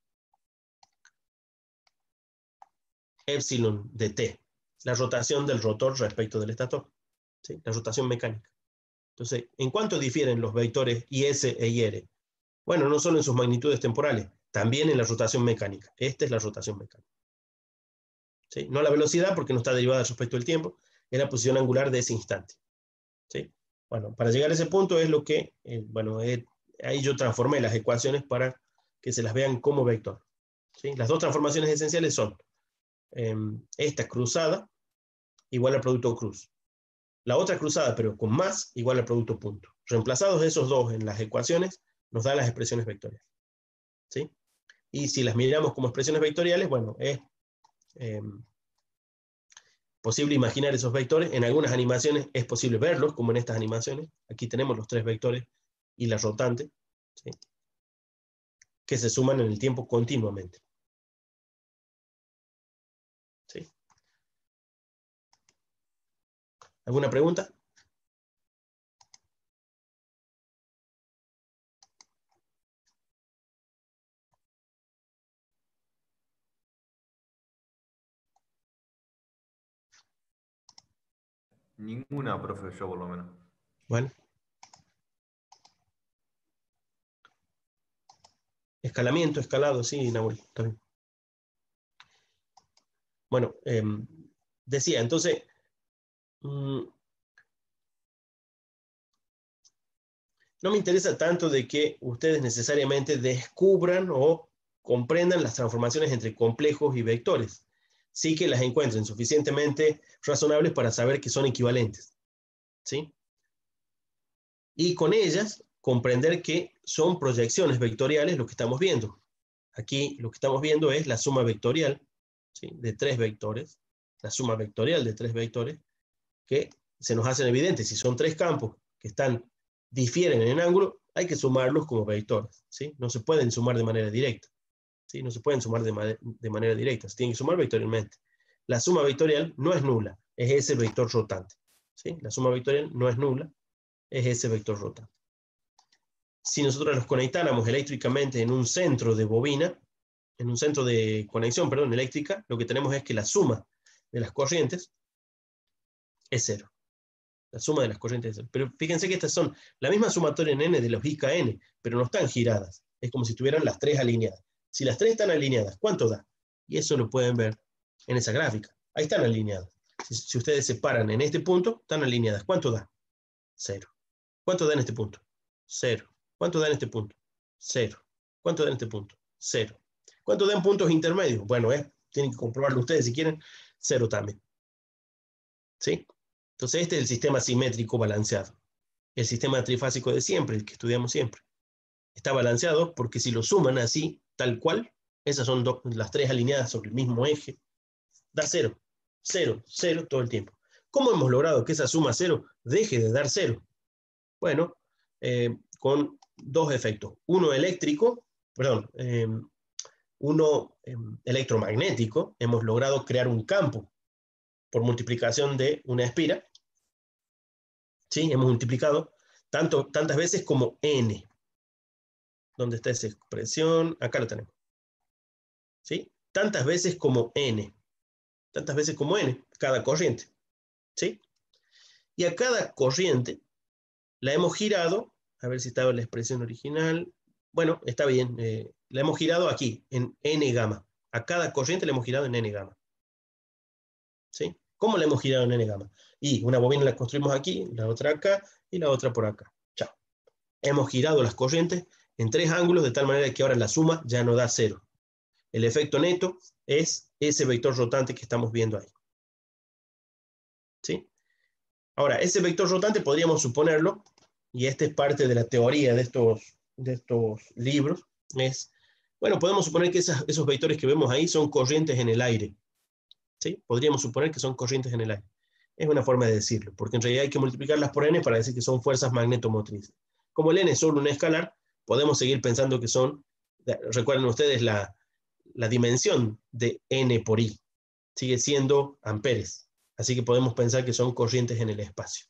de T. La rotación del rotor respecto del estator. ¿Sí? La rotación mecánica. Entonces, ¿en cuánto difieren los vectores IS e IR? Bueno, no solo en sus magnitudes temporales, también en la rotación mecánica. Esta es la rotación mecánica. ¿Sí? No la velocidad, porque no está derivada respecto del tiempo, es la posición angular de ese instante. ¿Sí? Bueno, para llegar a ese punto es lo que, ahí yo transformé las ecuaciones para que se las vean como vector. ¿Sí? Las dos transformaciones esenciales son esta cruzada igual al producto cruz. La otra cruzada, pero con más, igual al producto punto. Reemplazados esos dos en las ecuaciones, nos da las expresiones vectoriales. ¿Sí? Y si las miramos como expresiones vectoriales, bueno, es posible imaginar esos vectores. En algunas animaciones es posible verlos, como en estas animaciones. Aquí tenemos los tres vectores y la rotante, ¿sí? Que se suman en el tiempo continuamente. ¿Sí? ¿Alguna pregunta? Ninguna, profe, yo por lo menos. Bueno. Escalamiento, escalado, sí, Nahuel, está bien. Bueno, decía, entonces, no me interesa tanto de que ustedes necesariamente descubran o comprendan las transformaciones entre complejos y vectores. Sí que las encuentren suficientemente razonables para saber que son equivalentes. ¿Sí? Y con ellas comprender que son proyecciones vectoriales lo que estamos viendo. Aquí lo que estamos viendo es la suma vectorial, ¿sí? De tres vectores, la suma vectorial de tres vectores, que se nos hacen evidentes. Si son tres campos que difieren en ángulo, hay que sumarlos como vectores, ¿sí? No se pueden sumar de manera directa, ¿sí? No se pueden sumar de manera directa, se tienen que sumar vectorialmente. La suma vectorial no es nula, es ese vector rotante, ¿sí? La suma vectorial no es nula, es ese vector rotante. Si nosotros los conectáramos eléctricamente en un centro de bobina, en un centro de conexión, perdón, eléctrica, lo que tenemos es que la suma de las corrientes es cero. La suma de las corrientes es cero. Pero fíjense que estas son la misma sumatoria en n de los IKN, pero no están giradas. Es como si estuvieran las tres alineadas. Si las tres están alineadas, ¿cuánto da? Y eso lo pueden ver en esa gráfica. Ahí están alineadas. Si ustedes se paran en este punto, están alineadas. ¿Cuánto da? Cero. ¿Cuánto da en este punto? Cero. ¿Cuánto da en este punto? Cero. ¿Cuánto da en este punto? Cero. ¿Cuánto dan puntos intermedios? Bueno, tienen que comprobarlo ustedes si quieren. Cero también. ¿Sí? Entonces este es el sistema simétrico balanceado. El sistema trifásico de siempre, el que estudiamos siempre. Está balanceado porque si lo suman así, tal cual, esas son las tres alineadas sobre el mismo eje, da cero. Cero, cero todo el tiempo. ¿Cómo hemos logrado que esa suma cero deje de dar cero? Bueno, con dos efectos. Uno eléctrico, uno electromagnético, hemos logrado crear un campo por multiplicación de una espira. ¿Sí? Hemos multiplicado tantas veces como n. ¿Dónde está esa expresión? Acá lo tenemos. ¿Sí? Tantas veces como n. Tantas veces como n, cada corriente. ¿Sí? Y a cada corriente la hemos girado, a ver si estaba la expresión original. Bueno, está bien, la hemos girado aquí, en n gamma. A cada corriente la hemos girado en n gamma. ¿Sí? ¿Cómo la hemos girado en n gamma? Y una bobina la construimos aquí, la otra acá y la otra por acá. Chao. Hemos girado las corrientes en 3 ángulos de tal manera que ahora la suma ya no da 0. El efecto neto es ese vector rotante que estamos viendo ahí. ¿Sí? Ahora, ese vector rotante podríamos suponerlo, y esta es parte de la teoría de estos libros, es, bueno, podemos suponer que esos vectores que vemos ahí son corrientes en el aire. ¿Sí? Podríamos suponer que son corrientes en el aire. Es una forma de decirlo, porque en realidad hay que multiplicarlas por n para decir que son fuerzas magnetomotrices. Como el n es solo un escalar, podemos seguir pensando que son, recuerden ustedes, la dimensión de n por i sigue siendo amperes. Así que podemos pensar que son corrientes en el espacio.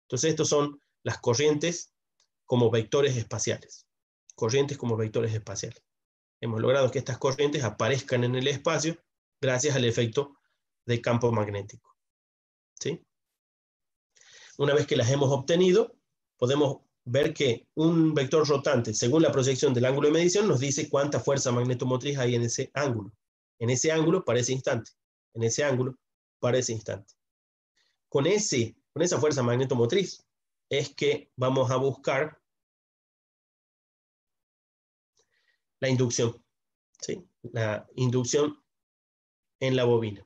Entonces, estos son las corrientes como vectores espaciales. Corrientes como vectores espaciales. Hemos logrado que estas corrientes aparezcan en el espacio gracias al efecto de campo magnético. ¿Sí? Una vez que las hemos obtenido, podemos ver que un vector rotante, según la proyección del ángulo de medición, nos dice cuánta fuerza magnetomotriz hay en ese ángulo. En ese ángulo para ese instante. En ese ángulo para ese instante. Con esa fuerza magnetomotriz es que vamos a buscar la inducción. ¿Sí? La inducción en la bobina.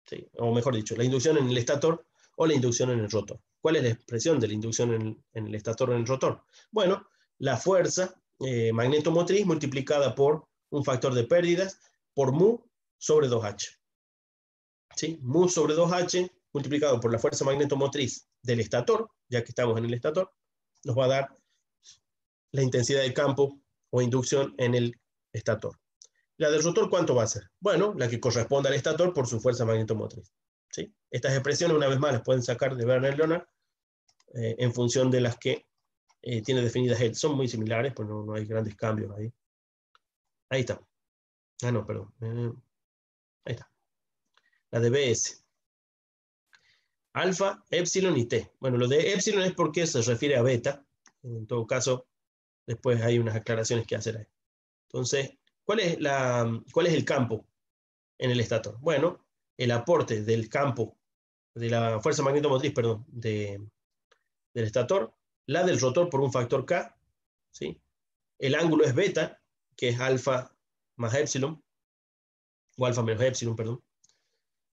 ¿Sí? O mejor dicho, la inducción en el estator o la inducción en el rotor. ¿Cuál es la expresión de la inducción en el estator o en el rotor? Bueno, la fuerza magnetomotriz multiplicada por un factor de pérdidas por mu sobre 2h. ¿Sí? Mu sobre 2h multiplicado por la fuerza magnetomotriz del estator, ya que estamos en el estator, nos va a dar la intensidad de campo o inducción en el estator. ¿La del rotor cuánto va a ser? Bueno, la que corresponde al estator por su fuerza magnetomotriz. ¿Sí? Estas expresiones, una vez más, las pueden sacar de Werner-Leonard en función de las que tiene definidas él. Son muy similares, pues no hay grandes cambios ahí. Ahí está. Ah, no, perdón. Ahí está. La de BS. Alfa, epsilon y T. Bueno, lo de epsilon es porque se refiere a beta. En todo caso, después hay unas aclaraciones que hacer ahí. Entonces, ¿cuál es el campo en el estator? Bueno, el aporte del campo, de la fuerza magnetomotriz, perdón, del estator, la del rotor por un factor K, ¿sí? El ángulo es beta, que es alfa más epsilon, o alfa menos epsilon, perdón.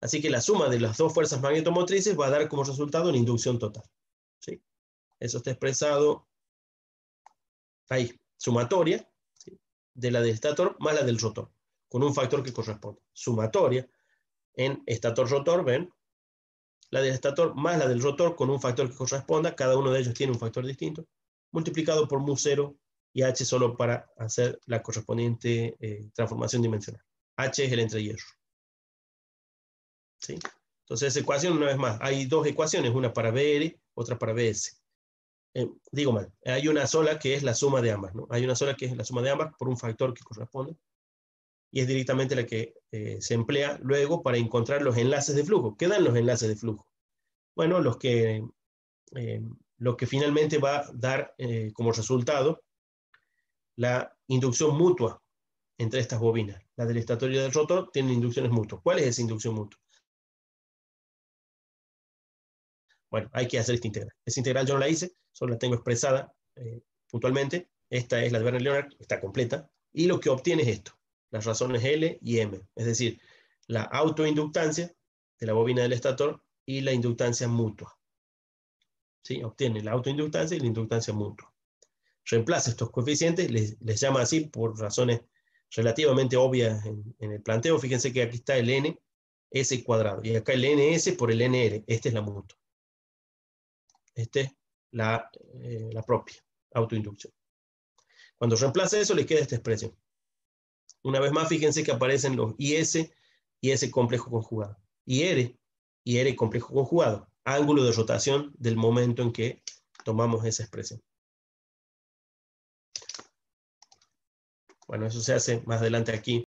Así que la suma de las dos fuerzas magnetomotrices va a dar como resultado una inducción total. ¿Sí? Eso está expresado ahí, sumatoria, ¿sí? De la del estator más la del rotor, con un factor que corresponde. Sumatoria en estator-rotor, ¿ven? La del estator más la del rotor con un factor que corresponda, cada uno de ellos tiene un factor distinto, multiplicado por mu 0 y h solo para hacer la correspondiente transformación dimensional. H es el entrehierro. ¿Sí? Entonces, esa ecuación, una vez más, hay dos ecuaciones, una para BR, otra para BS. Digo mal, hay una sola que es la suma de ambas, ¿no? Hay una sola que es la suma de ambas por un factor que corresponde, y es directamente la que se emplea luego para encontrar los enlaces de flujo. ¿Qué dan los enlaces de flujo? Bueno, lo que finalmente va a dar como resultado la inducción mutua entre estas bobinas. La del estator y la del rotor tienen inducciones mutuas. ¿Cuál es esa inducción mutua? Bueno, hay que hacer esta integral. Esa integral yo no la hice, solo la tengo expresada puntualmente. Esta es la de Werner-Leonard, está completa. Y lo que obtiene es esto, las razones L y M. Es decir, la autoinductancia de la bobina del estator y la inductancia mutua. ¿Sí? Obtiene la autoinductancia y la inductancia mutua. Reemplaza estos coeficientes, les llama así por razones relativamente obvias en el planteo. Fíjense que aquí está el N, S cuadrado, y acá el NS por el NR. Esta es la mutua. Esta es la propia autoinducción. Cuando reemplaza eso, le queda esta expresión. Una vez más, fíjense que aparecen los IS y S complejo conjugado. Y R complejo conjugado. Ángulo de rotación del momento en que tomamos esa expresión. Bueno, eso se hace más adelante aquí.